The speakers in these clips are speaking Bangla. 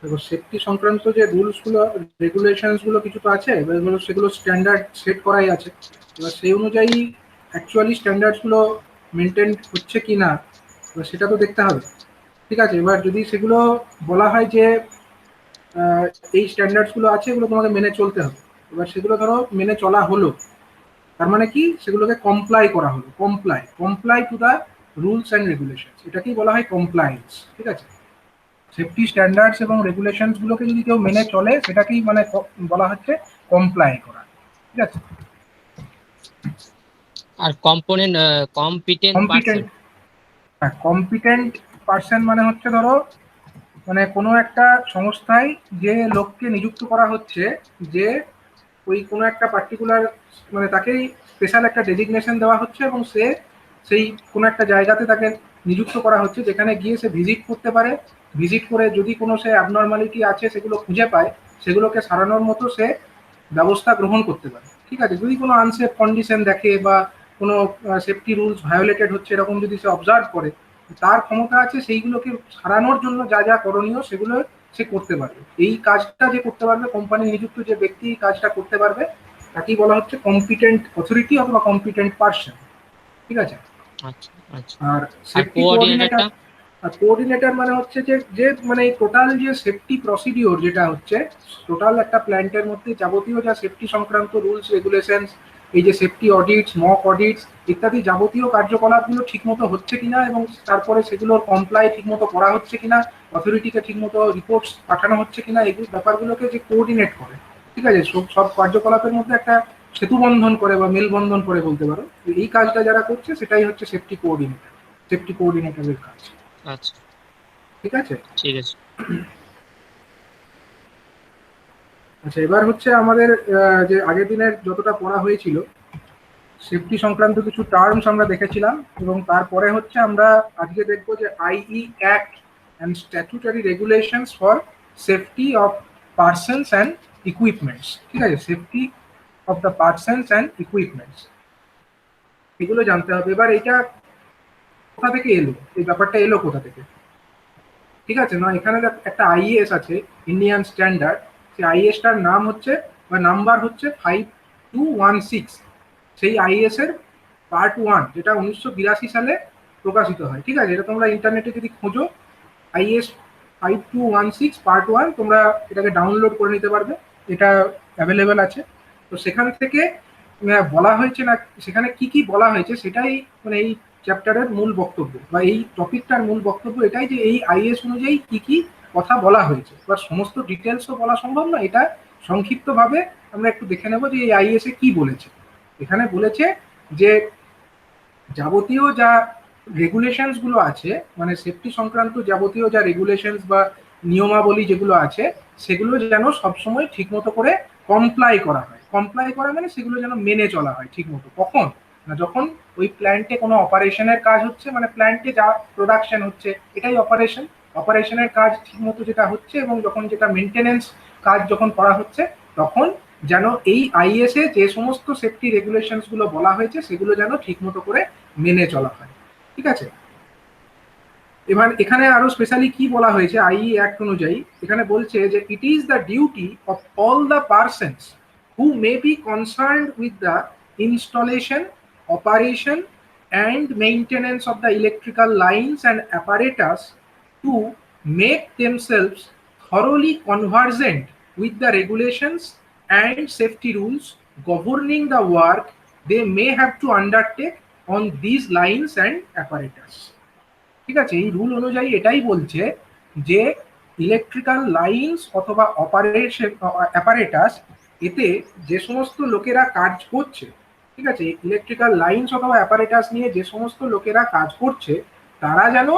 দেখো সেফটি সংক্রান্ত যে রুলসগুলো রেগুলেশনসগুলো কিছু তো আছে, এবার সেগুলো স্ট্যান্ডার্ড সেট করাই আছে। এবার সেই অনুযায়ী অ্যাকচুয়ালি স্ট্যান্ডার্ডসগুলো মেনটেন হচ্ছে কি না এবার সেটা তো দেখতে হবে। ঠিক আছে, এবার যদি সেগুলো বলা হয় যে আহ, এই স্ট্যান্ডার্ডসগুলো আছে, এগুলো তোমাকে মেনে চলতে হবে, এবার সেগুলো ধরো মেনে চলা হলো, তার মানে কি সেগুলোকে কমপ্লাই করা হলো, comply to the rules and regulation, এটাকেই বলা হয় কমপ্লায়েন্স। ঠিক আছে, সেফটি স্ট্যান্ডার্ডস এবং রেগুলেশনস গুলোকে যদি কেউ মেনে চলে সেটাকেই মানে বলা হচ্ছে কমপ্লাই করা। ঠিক আছে, আর কম্পোনেন্ট কম্পিটেন্ট পার্সন। কম্পিটেন্ট, হ্যাঁ কম্পিটেন্ট পার্সন মানে হচ্ছে ধরো মানে কোনো একটা সংস্থায় যে লোককে নিযুক্ত করা হচ্ছে, যে ওই কোনো একটা পার্টিকুলার মানে তাকেই স্পেশাল একটা ডেজিগনেশন দেওয়া হচ্ছে এবং সে সেই কোনো একটা জায়গাতে তাকে নিযুক্ত করা হচ্ছে যেখানে গিয়ে সে ভিজিট করতে পারে, ভিজিট করে যদি কোনো সে অ্যাবনর্মালিটি আছে সেগুলো খুঁজে পায়, সেগুলোকে সারানোর মতো সে ব্যবস্থা গ্রহণ করতে পারে। ঠিক আছে, যদি কোনো আনসেফ কন্ডিশন দেখে বা কোনো সেফটি রুলস ভায়োলেটেড হচ্ছে এরকম যদি সে অবজার্ভ করে, তার ক্ষমতা আছে সেইগুলোকে সারানোর জন্য যা যা করণীয় সেগুলো সে করতে পারবে। এই কাজটা যে করতে পারবে, কোম্পানি নিযুক্ত যে ব্যক্তি কাজটা করতে পারবে, তাকেই বলা হচ্ছে কম্পিটেন্ট অথরিটি অথবা কম্পিটেন্ট পার্সন। ঠিক আছে, আচ্ছা আচ্ছা। আর আর সেফটি কোঅর্ডিনেটর, কোঅর্ডিনেটরটা? কোঅর্ডিনেটর মানে হচ্ছে যে যে মানে টোটাল যে সেফটি প্রসিডিওর যেটা হচ্ছে, টোটাল একটা প্ল্যান্টের মধ্যে যাবতীয় যা সেফটি সংক্রান্ত রুলস রেগুলেশনস, এই যে সেফটি অডিটস, মক অডিটস ইত্যাদি যাবতীয় কার্যকলাপগুলো ঠিকমতো হচ্ছে কিনা এবং তারপরে সেগুলোর কমপ্লাই ঠিকমতো করা হচ্ছে কিনা, অথরিটিকে ঠিকমতো রিপোর্টস পাঠানো হচ্ছে কিনা, এই ব্যাপারগুলোকে যে কোঅর্ডিনেট করে। ঠিক আছে, সব সব কার্যকলাপের মধ্যে একটা সেতু বন্ধন করে বা মেলবন্ধন করে বলতে পারো, এই কাজটা যারা করছে সেটাই হচ্ছে সেফটি কোঅর্ডিনেটর, সেফটি কোঅর্ডিনেটরের কাজ। আচ্ছা, ঠিক আছে, ঠিক আছে। আচ্ছা এবার হচ্ছে আমাদের যে আগের দিনের যতটা পড়া হয়েছিল সেফটি সংক্রান্ত কিছু টার্মস আমরা দেখেছিলাম, এবং তারপরে হচ্ছে আমরা আজকে দেখব যে IE act and statutory regulations for safety of persons and equipments. ঠিক আছে, safety of the persons and equipments, এগুলো জানতে হবে। এবার এটা কোথা থেকে এলো, এই ব্যাপারটা এলো কোথা থেকে? ঠিক আছে না, এখানে একটা আইএস আছে, ইন্ডিয়ান স্ট্যান্ডার্ড, সেই আইএসটার নাম হচ্ছে বা নাম্বার হচ্ছে 5216। সেই আইএস এর পার্ট 1 যেটা 1982 সালে প্রকাশিত হয়। ঠিক আছে, এটা তোমরা ইন্টারনেটে যদি খোঁজো আইএস 5216 পার্ট 1, তোমরা এটাকে ডাউনলোড করে নিতে পারবে, এটা অ্যাভেলেবেল আছে। তো সেখান থেকে বলা হয়েছে না, সেখানে কি কি বলা হয়েছে সেটাই মানে এই চ্যাপ্টারের মূল বক্তব্য বা এই টপিকটার মূল বক্তব্য এটাই যে এই আইএস অনুযায়ী কি কি কথা বলা হয়েছে। এবার সমস্ত ডিটেলস তো বলা সম্ভব না, এটা সংক্ষিপ্তভাবে আমরা একটু দেখে নেব যে এই আইএস এ কি বলেছে। এখানে বলেছে যে যাবতীয় যা রেগুলেশনস গুলো আছে, মানে সেফটি সংক্রান্ত যাবতীয় যা রেগুলেশনস বা নিয়মাবলী যেগুলো আছে, সেগুলো যেন সবসময় ঠিকমতো করে কমপ্লাই করা হয়। কমপ্লাই করা মানে সেগুলো যেন মেনে চলা হয় ঠিকমতো। কখন না, যখন ওই প্ল্যান্টে কোনো অপারেশনের কাজ হচ্ছে, মানে প্ল্যান্টে যা প্রোডাকশন হচ্ছে এটাই অপারেশন, অপারেশনের কাজ ঠিকমতো যেটা হচ্ছে এবং যখন যেটা মেনটেনেন্স কাজ যখন করা হচ্ছে, তখন যেন এই আইএস এ যে সমস্ত সেফটি রেগুলেশনস গুলো বলা হয়েছে সেগুলো যেন ঠিকমতো করে মেনে চলা হয়। ঠিক আছে, এবার এখানে আরো স্পেশালি কি বলা হয়েছে আইই অ্যাক্ট অনুযায়ী, এখানে বলছে যে it is the duty of all the persons who may be concerned with the installation, operation and maintenance of the electrical lines and apparatus to make themselves thoroughly conversant with the regulations and safety rules governing the work they may have to undertake on these lines and apparatus। ঠিক আছে, এই রুল অনুযায়ী এটাই বলছে যে ইলেকট্রিক্যাল লাইনস অথবা অপারেশন অ্যাপারেটাস, এতে যে সমস্ত লোকেরা কাজ করছে, ঠিক আছে, ইলেকট্রিক্যাল লাইনস অথবা অ্যাপারেটাস নিয়ে যে সমস্ত লোকেরা কাজ করছে, তারা যেন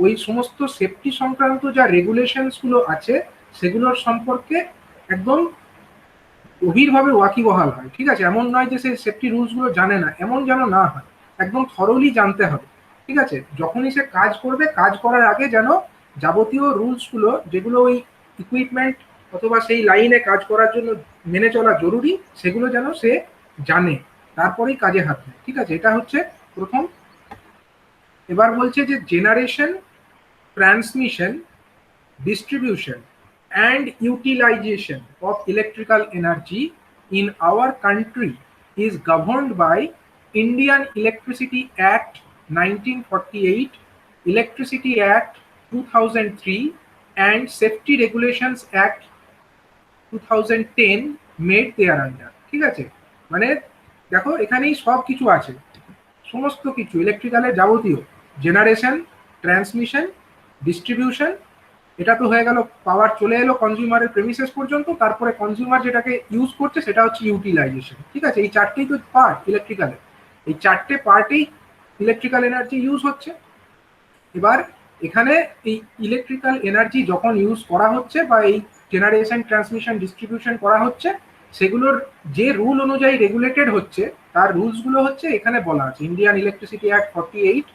ওই সমস্ত সেফটি সংক্রান্ত যা রেগুলেশনস গুলো আছে সেগুলোর সম্পর্কে একদম গভীরভাবে ওয়াকিবহাল হয়। ঠিক আছে, এমন নয় যে সে সেফটি রুলস গুলো জানে না, এমন যেন না হয়, একদম থরলি জানতে হবে। ঠিক আছে, যখনই সে কাজ করবে, কাজ করার আগে যেন যাবতীয় রুলস গুলো যেগুলো ওই ইকুইপমেন্ট অথবা সেই লাইনে কাজ করার জন্য মেনে চলা জরুরি, সেগুলো যেন সে জানে, তারপরেই কাজে হাত নেয়। ঠিক আছে, এটা হচ্ছে প্রথম। এবার বলছে যে generation, transmission, distribution and utilization of electrical energy in our country is governed by Indian Electricity Act 1948, Electricity Act 2003, and Safety Regulations Act 2010 made thereunder। ঠিক আছে, মানে দেখো এখানেই সব কিছু আছে, সমস্ত কিছু ইলেকট্রিক্যালের যাবতীয় জেনারেশন, ট্রান্সমিশন, ডিস্ট্রিবিউশন, এটা তো হয়ে গেল, পাওয়ার চলে এলো কনজিউমারের প্রেমিসেস পর্যন্ত, তারপরে কনজিউমার যেটাকে ইউজ করছে সেটা হচ্ছে ইউটিলাইজেশন। ঠিক আছে, এই চারটেই তো পার্ট ইলেকট্রিক্যালের, এই চারটে পার্টেই ইলেকট্রিক্যাল এনার্জি ইউজ হচ্ছে। এবার এখানে এই ইলেকট্রিক্যাল এনার্জি যখন ইউজ করা হচ্ছে বা এই জেনারেশন, ট্রান্সমিশন, ডিস্ট্রিবিউশন করা হচ্ছে, সেগুলোর যে রুল অনুযায়ী রেগুলেটেড হচ্ছে তার রুলসগুলো হচ্ছে এখানে বলা আছে, Indian electricity act 48,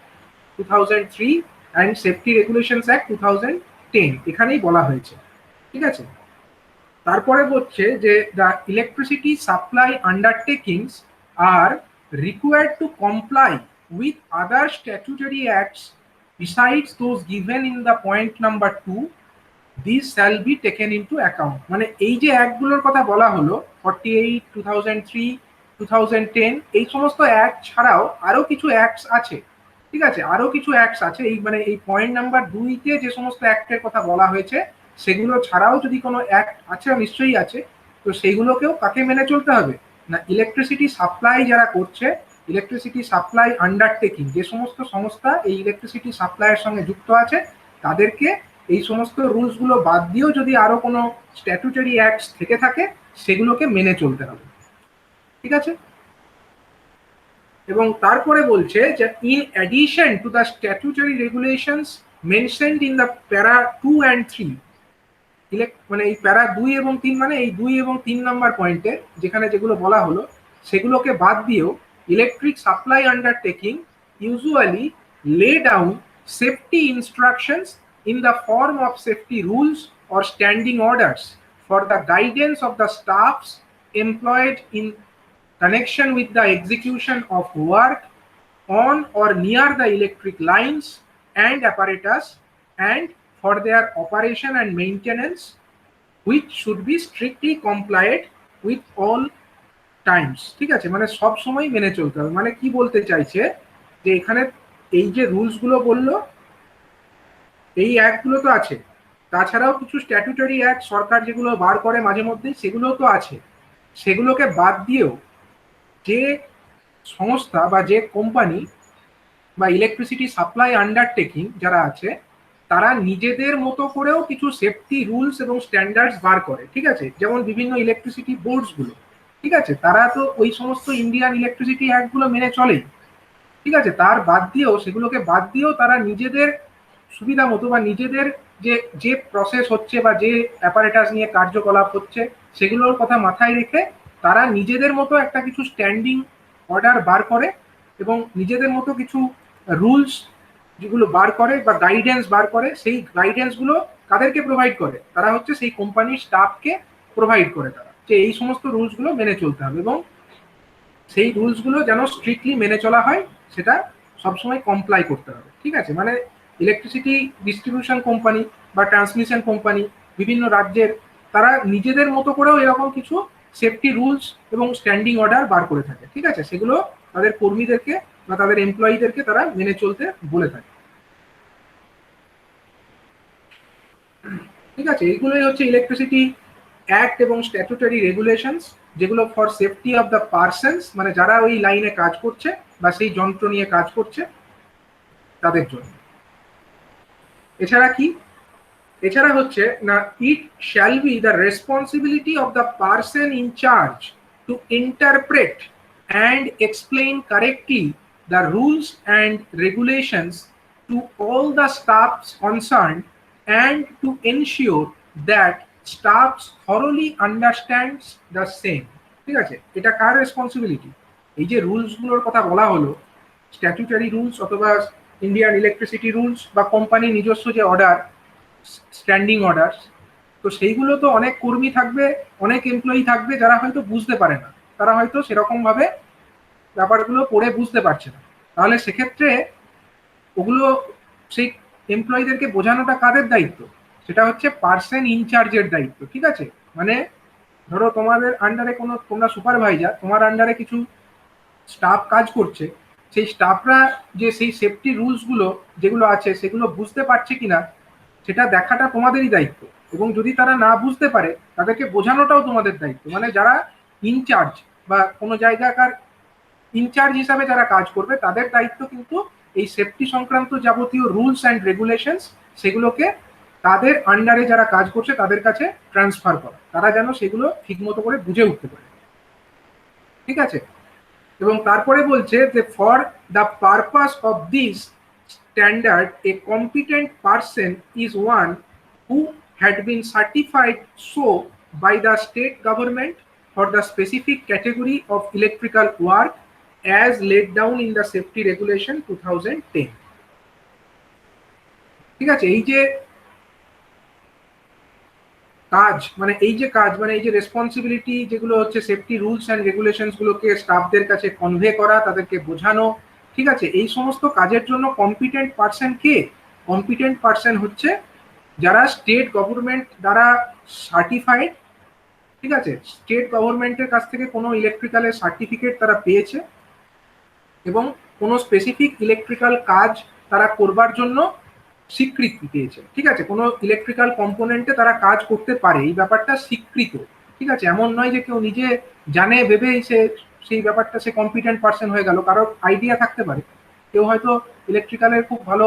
2003 and safety regulations act 2010, এখানেই বলা হয়েছে। ঠিক আছে, তারপরে বলছে যে the electricity supply undertakings R required to comply with other statutory acts besides those given in the point number 2, these shall be taken into account। মানে এই যে অ্যাক্টগুলোর কথা বলা হলো 48, 2003, 2010, এই সমস্ত অ্যাক্ট ছাড়াও আরো কিছু অ্যাক্টস আছে। ঠিক আছে, আরো কিছু অ্যাক্টস আছে, এই মানে এই পয়েন্ট নাম্বার 2-তে যে সমস্ত অ্যাক্টের কথা বলা হয়েছে সেগুলো ছাড়াও যদি কোনো অ্যাক্ট আছে, নিশ্চয়ই আছে, তো সেইগুলোকেও কাকে মেনে চলতে হবে না, ইলেকট্রিসিটি সাপ্লাই যারা করছে, ইলেকট্রিসিটি সাপ্লাই আন্ডারটেকিং যে সমস্ত সংস্থা এই ইলেকট্রিসিটি সাপ্লাইয়ের সঙ্গে যুক্ত আছে, তাদেরকে এই সমস্ত রুলসগুলো বাদ দিয়েও যদি আরো কোনো স্ট্যাটুটরি অ্যাক্টস থেকে থাকে সেগুলোকে মেনে চলতে হবে। ঠিক আছে, এবং তারপরে বলছে যে in addition to the statutory regulations mentioned in the প্যারা 2 and 3, মানে এই প্যারা 2 এবং 3 মানে এই 2 এবং 3 নাম্বার পয়েন্টে যেখানে যেগুলো বলা হলো সেগুলোকে বাদ দিয়েও electric supply undertaking usually lay down safety instructions in the form of safety rules or standing orders for the guidance of the staffs employed in connection with the execution of work on or near the electric lines and apparatus, and for their operation and maintenance, which should be strictly complied with all times। ঠিক আছে, মানে সব সময় মেনে চলতে হবে। মানে কি বলতে চাইছে যে এখানে এই যে রুলসগুলো বললো, এই অ্যাক্টগুলো তো আছে, তাছাড়াও কিছু স্ট্যাটুটরি অ্যাক্ট সরকার যেগুলো বার করে মাঝে মধ্যে সেগুলোও তো আছে, সেগুলোকে বাদ দিয়েও যে সংস্থা বা যে কোম্পানি বা ইলেকট্রিসিটি সাপ্লাই আন্ডারটেকিং যারা আছে তারা নিজেদের মতো করেও কিছু সেফটি রুলস এবং স্ট্যান্ডার্ডস বার করে। ঠিক আছে, যেমন বিভিন্ন ইলেকট্রিসিটি বোর্ডসগুলো, ঠিক আছে, তারা তো ওই সমস্ত ইন্ডিয়ান ইলেকট্রিসিটি অ্যাক্টগুলো মেনে চলেই। ঠিক আছে, তার বাদ দিয়েও সেগুলোকে বাদ দিয়েও তারা নিজেদের সুবিধা মতো বা নিজেদের যে যে প্রসেস হচ্ছে বা যে অ্যাপারেটাস নিয়ে কার্যকলাপ হচ্ছে সেগুলোর কথা মাথায় রেখে তারা নিজেদের মতো একটা কিছু স্ট্যান্ডিং অর্ডার বার করে এবং নিজেদের মতো কিছু রুলস যেগুলো বার করে বা গাইডেন্স বার করে, সেই গাইডেন্সগুলো কাদেরকে প্রোভাইড করে, তারা হচ্ছে সেই কোম্পানির স্টাফকে প্রোভাইড করে, তারা যে এই সমস্ত রুলসগুলো মেনে চলতে হবে এবং সেই রুলসগুলো যেন স্ট্রিক্টলি মেনে চলা হয় সেটা সবসময় কমপ্লাই করতে হবে। ঠিক আছে, মানে ইলেকট্রিসিটি ডিস্ট্রিবিউশন কোম্পানি বা ট্রান্সমিশন কোম্পানি বিভিন্ন রাজ্যের তারা নিজেদের মতো করেও এরকম কিছু সেফটি রুলস এবং স্ট্যান্ডিং অর্ডার বার করে থাকে। ঠিক আছে, সেগুলো তাদের কর্মীদেরকে বা তাদের এমপ্লয়ীদেরকে তারা মেনে চলতে বলে থাকে। ঠিক আছে, এইগুলোই হচ্ছে ইলেকট্রিসিটি অ্যাক্ট এবং স্ট্যাটুটরি রেগুলেশনস যেগুলো for safety of the persons, মানে যারা ওই লাইনে কাজ করছে বা সেই যন্ত্র নিয়ে কাজ করছে তাদের জন্য। এছাড়া কি, এছাড়া হচ্ছে না, ইট shall be the responsibility of the person in charge two interpret and explain correctly the rules and regulations to all the stuffs concerned and to ensure that stuffs thoroughly understands the same. ঠিক আছে, এটা কার রেসপন্সিবিলিটি? এই যে রুলসগুলোর কথা বলা হলো, স্ট্যাটুটারি রুলস অথবা ইন্ডিয়ান ইলেকট্রিসিটি রুলস বা কোম্পানির নিজস্ব যে অর্ডার, স্ট্যান্ডিং অর্ডার, তো সেইগুলো তো অনেক কর্মী থাকবে, অনেক এমপ্লয়ি থাকবে যারা হয়তো বুঝতে পারে না, তারা হয়তো সেরকম ভাবে ব্যাপারগুলো পড়ে বুঝতে পারছে না। তাহলে সেক্ষেত্রে ওগুলো সেই এমপ্লয়ীদেরকে বোঝানোটা কাদের দায়িত্ব? সেটা হচ্ছে পার্সন ইনচার্জের দায়িত্ব। ঠিক আছে, মানে ধরো তোমাদের আন্ডারে কোনো, তোমরা সুপারভাইজার, তোমার আন্ডারে কিছু স্টাফ কাজ করছে, সেই স্টাফরা যে সেই সেফটি রুলসগুলো যেগুলো আছে সেগুলো বুঝতে পারছে কিনা সেটা দেখাটা তোমাদেরই দায়িত্ব। এবং যদি তারা না বুঝতে পারে তাদেরকে বোঝানোটাও তোমাদের দায়িত্ব। মানে যারা ইনচার্জ বা কোনো জায়গাকার ইনচার্জ হিসাবে যারা কাজ করবে তাদের দায়িত্ব কিন্তু এই সেফটি সংক্রান্ত যাবতীয় রুলস অ্যান্ড রেগুলেশনস সেগুলোকে তাদের আন্ডারে যারা কাজ করছে তাদের কাছে ট্রান্সফার করা, তারা যেন সেগুলো ঠিকমতো করে বুঝে উঠতে পারে। ঠিক আছে, এবং তারপরে বলছে যে for the purpose of this standard a competent person is one who had been certified so by the state government for the specific category of electrical work as laid down in the safety regulation 2010। ঠিক আছে, এই যে কাজ মানে এই যে রেসপন্সিবিলিটি যেগুলো হচ্ছে সেফটি রুলস অ্যান্ড রেগুলেশনস গুলোকে স্টাফদের কাছে কনভে করা, তাদেরকে বোঝানো, ঠিক আছে, এই সমস্ত কাজের জন্য কম্পিটেন্ট পার্সন কে? কম্পিটেন্ট পার্সন হচ্ছে যারা স্টেট গভর্নমেন্ট দ্বারা সার্টিফাইড। ঠিক আছে, স্টেট গভর্নমেন্টের কাছ থেকে কোনো ইলেকট্রিক্যালের সার্টিফিকেট তারা পেয়েছে এবং কোনো স্পেসিফিক ইলেকট্রিক্যাল কাজ তারা করবার জন্য স্বীকৃতি পেয়েছে। ঠিক আছে, কোনো ইলেকট্রিক্যাল কম্পোনেন্টে তারা কাজ করতে পারে, এই ব্যাপারটা স্বীকৃত। ঠিক আছে, এমন নয় যে কেউ নিজে জানে ভেবেই সে সেই ব্যাপারটা সে কম্পিটেন্ট পার্সন হয়ে গেল। কারোর আইডিয়া থাকতে পারে, কেউ হয়তো ইলেকট্রিক্যালের খুব ভালো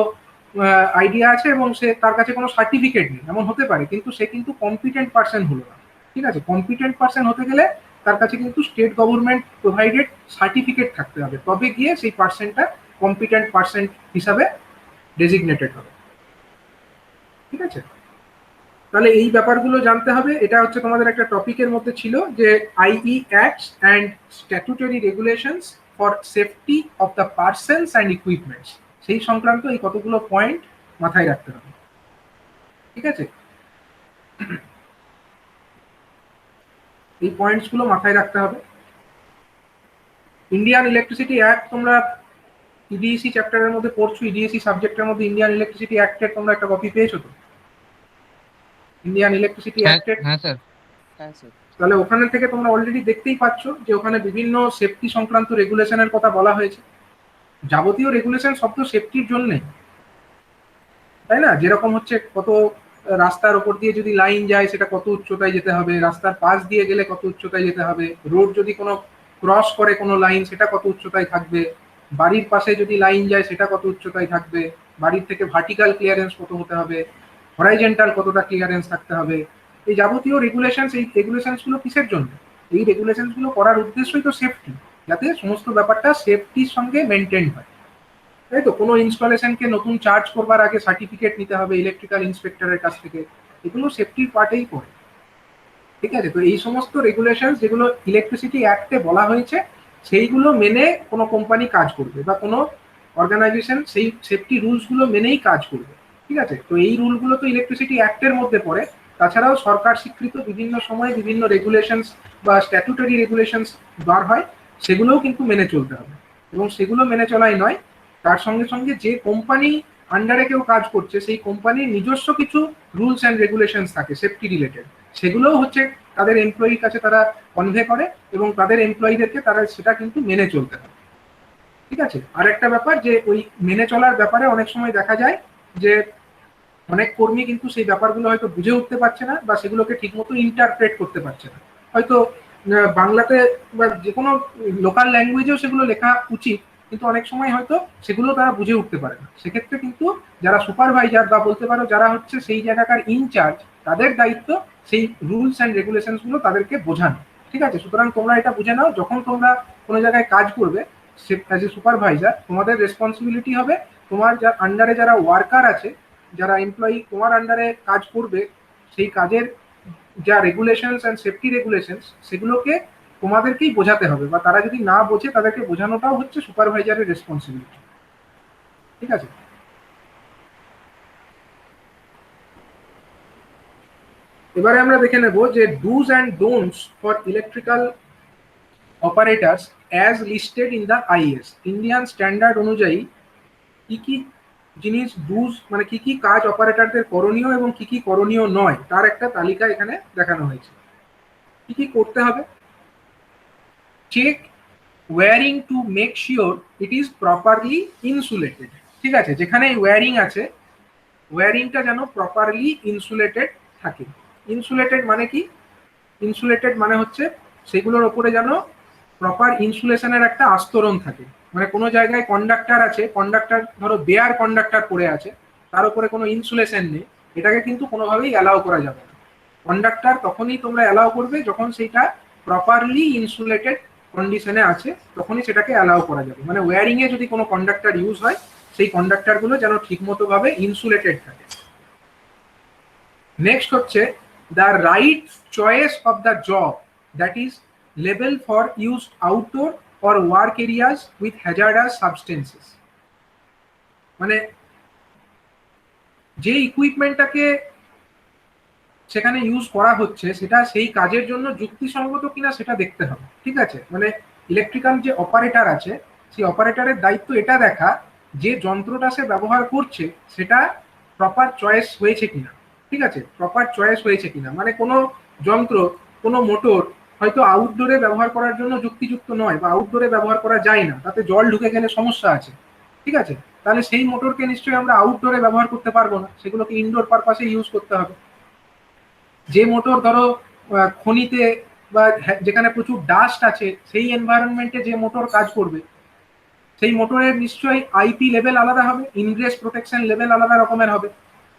আইডিয়া আছে এবং সে তার কাছে কোনো সার্টিফিকেট নেই, এমন হতে পারে, কিন্তু সে কিন্তু কম্পিটেন্ট পার্সন হলো না। ঠিক আছে, কম্পিটেন্ট পার্সন হতে গেলে তার কাছে কিন্তু স্টেট গভর্নমেন্ট প্রোভাইডেড সার্টিফিকেট থাকতে হবে, তবে গিয়ে সেই পার্সনটা কম্পিটেন্ট পার্সন হিসাবে ডেজিগনেটেড হবে। ঠিক আছে, তাহলে এই ব্যাপারগুলো জানতে হবে। এটা হচ্ছে তোমাদের একটা টপিকের মধ্যে ছিল যে IE acts and statutory regulations for safety of the persons and equipments, সেই সংক্রান্ত এই কতগুলো পয়েন্ট মাথায় রাখতে হবে। ঠিক আছে, এই পয়েন্টসগুলো মাথায় রাখতে হবে। ইন্ডিয়ান ইলেকট্রিসিটি অ্যাক্ট তোমরা ইডিএসি চ্যাপ্টারের মধ্যে পড়ছো, ইডিএসি সাবজেক্টের মধ্যে ইন্ডিয়ান ইলেকট্রিসিটি অ্যাক্টের তোমরা একটা কপি পেয়েছো তো? ইন্ডিয়ান ইলেকট্রিসিটি অ্যাক্টের? হ্যাঁ স্যার। তাহলে ওখানে থেকে তোমরা অলরেডি দেখতেই পাচ্ছ যে ওখানে বিভিন্ন সেফটি সংক্রান্ত রেগুলেশনের কথা বলা হয়েছে। যাবতীয় রেগুলেশন সব তো সেফটির জন্যে, তাই না? যেরকম হচ্ছে কত রাস্তার ওপর দিয়ে যদি লাইন যায় সেটা কত উচ্চতায় যেতে হবে, রাস্তার পাশ দিয়ে গেলে কত উচ্চতায় যেতে হবে, রোড যদি কোনো ক্রস করে কোনো লাইন সেটা কত উচ্চতায় থাকবে, বাড়ির পাশে যদি লাইন যায় সেটা কত উচ্চতায় থাকবে, বাড়ির থেকে ভার্টিক্যাল ক্লিয়ারেন্স কত হতে হবে, হরাইজেন্টাল কতটা ক্লিয়ারেন্স থাকতে হবে। এই যাবতীয় রেগুলেশনস, এই রেগুলেশনসগুলো কিসের জন্য? এই রেগুলেশনসগুলো করার উদ্দেশ্যই তো সেফটি, যাতে সমস্ত ব্যাপারটা সেফটির সঙ্গে মেনটেন হয়। তাই তো, কোনো ইনস্টলেশনকে নতুন চার্জ করবার আগে সার্টিফিকেট নিতে হবে ইলেকট্রিক্যাল ইন্সপেক্টরের কাছ থেকে, এগুলো সেফটির পার্টেই পড়ে। ঠিক আছে, তো এই সমস্ত রেগুলেশন যেগুলো ইলেকট্রিসিটি অ্যাক্টে বলা হয়েছে সেইগুলো মেনে কোনো কোম্পানি কাজ করবে বা কোনো অর্গানাইজেশন সেই সেফটি রুলসগুলো মেনেই কাজ করবে। ঠিক আছে, তো এই রুলগুলো তো ইলেকট্রিসিটি অ্যাক্টের মধ্যে পড়ে। তাছাড়াও সরকার স্বীকৃত বিভিন্ন সময় বিভিন্ন রেগুলেশনস বা স্ট্যাটুটরি রেগুলেশনস বার হয়, সেগুলোও কিন্তু মেনে চলতে হবে। এবং সেগুলো মেনে চলাই নয়, তার সঙ্গে সঙ্গে যে কোম্পানি আন্ডারে কেউ কাজ করছে সেই কোম্পানির নিজস্ব কিছু রুলস অ্যান্ড রেগুলেশনস থাকে সেফটি রিলেটেড, সেগুলোও হচ্ছে তাদের এমপ্লয়ির কাছে তারা কনভে করে এবং তাদের এমপ্লয়িদেরকে তারা সেটা কিন্তু মেনে চলতে হবে। ঠিক আছে, আর একটা ব্যাপার যে ওই মেনে চলার ব্যাপারে অনেক সময় দেখা যায় যে অনেক কর্মী কিন্তু সেই ব্যাপারগুলো হয়তো বুঝে উঠতে পারছে না বা সেগুলোকে ঠিকমতো ইন্টারপ্রেট করতে পারছে না। হয়তো বাংলাতে বা যে কোনো লোকাল ল্যাঙ্গুয়েজেও সেগুলো লেখা উচিত, কিন্তু অনেক সময় হয়তো সেগুলো তারা বুঝে উঠতে পারে না। সেক্ষেত্রে কিন্তু যারা সুপারভাইজার বা বলতে পারো যারা হচ্ছে সেই জায়গাকার ইনচার্জ, তাদের দায়িত্ব সেই রুলস অ্যান্ড রেগুলেশনস গুলো তাদেরকে বোঝানো। ঠিক আছে, সুতরাং তোমরা এটা বুঝে নাও, যখন তোমরা কোনো জায়গায় কাজ করবে অ্যাজ এ সুপারভাইজার, তোমাদের রেসপন্সিবিলিটি হবে তোমার যা আন্ডারে যারা ওয়ার্কার আছে, যারা এমপ্লয়ি তোমার আন্ডারে কাজ করবে, সেই কাজের যা রেগুলেশনস অ্যান্ড সেফটি রেগুলেশনস সেগুলোকে তোমাদেরকেই বোঝাতে হবে, বা তারা যদি না বোঝে তাদেরকে বোঝানোটাও হচ্ছে সুপারভাইজারের রেসপন্সিবিলিটি। ঠিক আছে, এবারে আমরা দেখে নেব যে dos and don'ts for electrical operators as listed in the is. Indian standard অনুযায়ী কি কি জিনিস ডুজ মানে কি কি কাজ অপারেটরদের করণীয় এবং কি কি করণীয় নয় তার একটা তালিকা এখানে দেখানো হয়েছে। কি কি করতে হবে? Check wiring to make sure it is properly insulated. ঠিক আছে, যেখানে ওয়্যারিং আছে ওয়্যারিংটা যেন প্রপারলি ইনসুলেটেড থাকে। ইনসুলেটেড মানে কি? ইনসুলেটেড মানে হচ্ছে সেগুলোর ওপরে যেন প্রপার ইনসুলেশনের একটা আস্তরণ থাকে। মানে কোনো জায়গায় কন্ডাক্টর আছে, কন্ডাক্টর ধরো বেয়ার কন্ডাক্টর পড়ে আছে, তার উপরে কোনো ইনসুলেশন নেই, এটাকে কিন্তু কোনোভাবেই অ্যালাউ করা যাবে না। কন্ডাক্টর তখনই তোমরা অ্যালাউ করবে যখন সেটা প্রপারলি ইনসুলেটেড কন্ডিশনে আছে, তখনই সেটাকে অ্যালাউ করা যাবে। মানে ওয়্যারিং এ যদি কোনো কন্ডাক্টর ইউজ হয়, সেই কন্ডাক্টরগুলো যেন ঠিকমতো ভাবে ইনসুলেটেড থাকে। নেক্সট হচ্ছে the right choice of the job, that is level for use outdoor or work areas with hazardous substances. মানে যে ইকুইপমেন্টটাকে সেখানে ইউজ করা হচ্ছে সেটা সেই কাজের জন্য যুক্তিসঙ্গত কিনা সেটা দেখতে হবে। ঠিক আছে, মানে ইলেকট্রিক্যাল যে অপারেটর আছে সেই অপারেটরের দায়িত্ব এটা দেখা যে যন্ত্রটা সে ব্যবহার করছে সেটা প্রপার চয়েস হয়েছে কিনা। ঠিক আছে, প্রপার চয়েস হয়েছে কিনা মানে কোনো যন্ত্র, কোনো মোটর হয়তো আউটডোরে ব্যবহার করার জন্য যুক্তিযুক্ত নয় বা আউটডোরে ব্যবহার করা যায় না, তাতে জল ঢুকে গেলে সমস্যা আছে। ঠিক আছে, তাহলে সেই মোটরকে নিশ্চয়ই আমরা আউটডোরে ব্যবহার করতে পারবো না, সেগুলোকে ইনডোর পারপাসে ইউজ করতে হবে। যে মোটর ধরো খনিতে বা যেখানে প্রচুর ডাস্ট আছে সেই এনভায়রনমেন্টে যে মোটর কাজ করবে, সেই মোটরের নিশ্চয়ই আইপি লেভেল আলাদা হবে, ইনগ্রেস প্রোটেকশন লেভেল আলাদা রকমের হবে।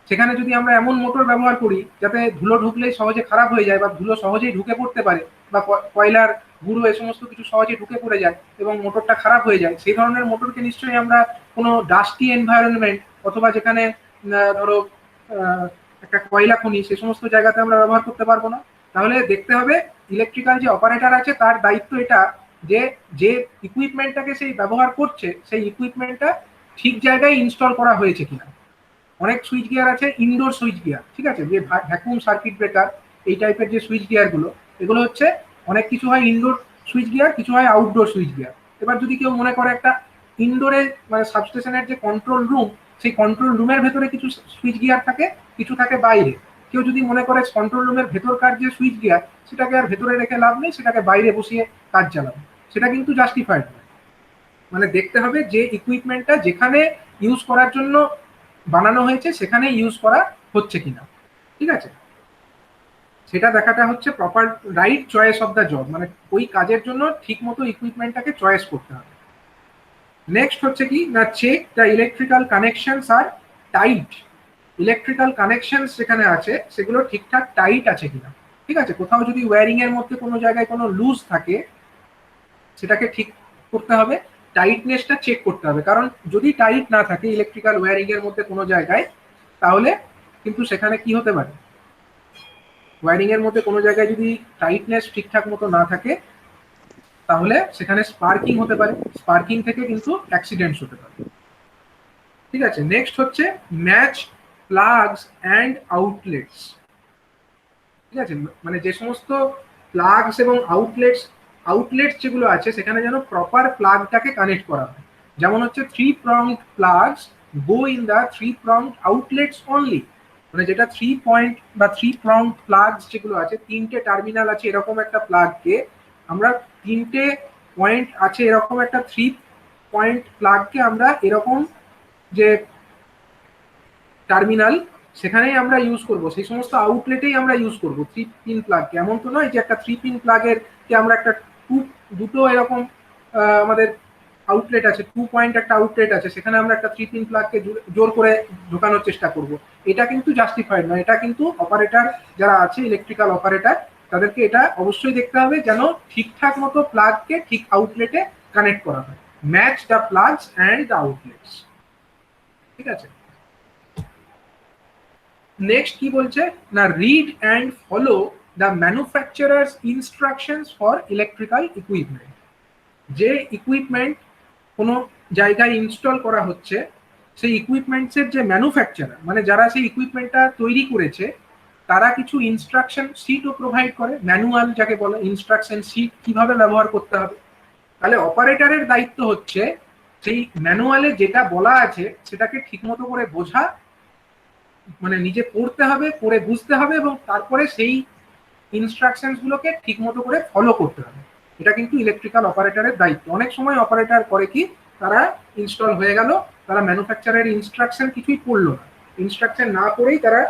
সেখানে যদি আমরা এমন মোটর ব্যবহার করি যাতে ধুলো ঢুকলেই সহজে খারাপ হয়ে যায় বা ধুলো সহজেই ঢুকে পড়তে পারে বা কয়লার গুঁড়ো এ সমস্ত কিছু সহজে ঢুকে পড়ে যায় এবং মোটরটা খারাপ হয়ে যায়, সেই ধরনের মোটরকে নিশ্চয়ই আমরা কোনো ডাস্টি এনভায়রনমেন্ট অথবা যেখানে ধরো একটা কয়লা খনি সে সমস্ত জায়গাতে আমরা ব্যবহার করতে পারবো না। তাহলে দেখতে হবে ইলেকট্রিক্যাল যে অপারেটর আছে তার দায়িত্ব এটা যে যে ইকুইপমেন্টটাকে সেই ব্যবহার করছে সেই ইকুইপমেন্টটা ঠিক জায়গায় ইনস্টল করা হয়েছে কিনা। অনেক সুইচ গিয়ার আছে ইনডোর সুইচ গিয়ার, ঠিক আছে, যে ভ্যাকুয়াম সার্কিট ব্রেকার এই টাইপের যে সুইচ গিয়ার গুলো, এগুলো হচ্ছে অনেক কিছু হয় ইনডোর সুইচ গিয়ার, কিছু হয় আউটডোর সুইচ গিয়ার। এবার যদি কেউ মনে করে একটা ইনডোরে মানে সাবস্টেশনের যে কন্ট্রোল রুম, সেই কন্ট্রোল রুমের ভেতরে কিছু সুইচ গিয়ার থাকে, কিছু থাকে বাইরে। কেউ যদি মনে করে কন্ট্রোল রুমের ভেতরকার যে সুইচ গিয়ার সেটাকে আর ভেতরে রেখে লাভ নেই, সেটাকে বাইরে বসিয়ে কাজ চালাবে, সেটা কিন্তু জাস্টিফাইড নয়। মানে দেখতে হবে যে ইকুইপমেন্টটা যেখানে ইউজ করার জন্য বানানো হয়েছে সেখানে ইউজ করা হচ্ছে কিনা। ঠিক আছে, সেটা দেখাটা হচ্ছে proper right choice of the job, মানে ওই কাজের জন্য ঠিক মতো ইকুইপমেন্টটাকে চয়েস করতে হবে। নেক্সট হচ্ছে কি না, check the electrical connections are tight. Electrical connections যেখানে আছে সেগুলো ঠিকঠাক টাইট আছে কিনা। ঠিক আছে, কোথাও যদি ওয়্যারিং এর মধ্যে কোনো জায়গায় কোনো লুজ থাকে সেটাকে ঠিক করতে হবে, টাইটনেসটা চেক করতে হবে। কারণ যদি টাইট না থাকে ইলেকট্রিক্যাল ওয়্যারিং এর মধ্যে কোনো জায়গায়, তাহলে কিন্তু সেখানে কি হতে পারে, ওয়্যারিং এর মধ্যে কোনো জায়গায় যদি টাইটনেস ঠিকঠাক মতো না থাকে তাহলে সেখানে স্পার্কিং হতে পারে, স্পার্কিং থেকে কিন্তু অ্যাক্সিডেন্টস হতে পারে। ঠিক আছে, নেক্সট হচ্ছে ম্যাচ প্লাগস অ্যান্ড আউটলেটস। ঠিক আছে, মানে যে সমস্ত প্লাগস এবং আউটলেটস যেগুলো আছে সেখানে যেন প্রপার প্লাগটাকে কানেক্ট করা হয়। যেমন হচ্ছে 3-pronged plugs go in the 3-pronged outlets only. মানে যেটা 3 পয়েন্ট বা 3-pronged প্লাগস যেগুলো আছে, তিনটে টার্মিনাল আছে এরকম একটা প্লাগকে আমরা, তিনটে পয়েন্ট আছে এরকম একটা 3 পয়েন্ট প্লাগকে আমরা এরকম যে টার্মিনাল সেখানেই আমরা ইউজ করব, সেই সমস্ত আউটলেটেই আমরা ইউজ করব 3 পিন প্লাগকে। এমন তো নয় যে একটা 3 পিন প্লাগের কে আমরা একটা দুটো এরকম আমাদের আউটলেট আছে, 2 পয়েন্ট একটা আউটলেট আছে, সেখানে আমরা একটা 3 পিন প্লাগকে জোর করে ঢোকানোর চেষ্টা করব। এটা কিন্তু জাস্টিফাইড নয়। এটা কিন্তু অপারেটর যারা আছে ইলেকট্রিক্যাল অপারেটর তাদেরকে এটা অবশ্যই দেখতে হবে যেন ঠিকঠাক মতো প্লাগকে ঠিক আউটলেটে কানেক্ট করা হয়। Match the plugs and the outlets. ঠিক আছে, নেক্সট কি বলছে না, read and follow the manufacturers instructions for electrical equipment. যে ইকুইপমেন্ট কোনো জায়গায় ইনস্টল করা হচ্ছে সেই ইকুইপমেন্টসের যে ম্যানুফ্যাকচারার মানে যারা সেই ইকুইপমেন্টটা তৈরি করেছে তারা কিছু ইনস্ট্রাকশন শিটও প্রোভাইড করে, ম্যানুয়াল যাকে বলে, ইনস্ট্রাকশন শিট কিভাবে ব্যবহার করতে হবে। তাহলে অপারেটরের দায়িত্ব হচ্ছে সেই ম্যানুয়ালে যেটা বলা আছে সেটাকে ঠিকমতো করে বোঝা, মানে নিজে পড়তে হবে, পড়ে বুঝতে হবে, এবং তারপরে সেই ইনস্ট্রাকশনস গুলোকে ঠিকমতো করে ফলো করতে হবে। এটা কিন্তু ইলেকট্রিক্যাল অপারেটরের দায়িত্ব। অনেক সময় অপারেটর করে কি, তারা ইনস্টল হয়ে গেল, তারা ম্যানুফ্যাকচারের ইনস্ট্রাকশন কিছুই পড়লো না, ইনস্ট্রাকশন না পড়েই তারা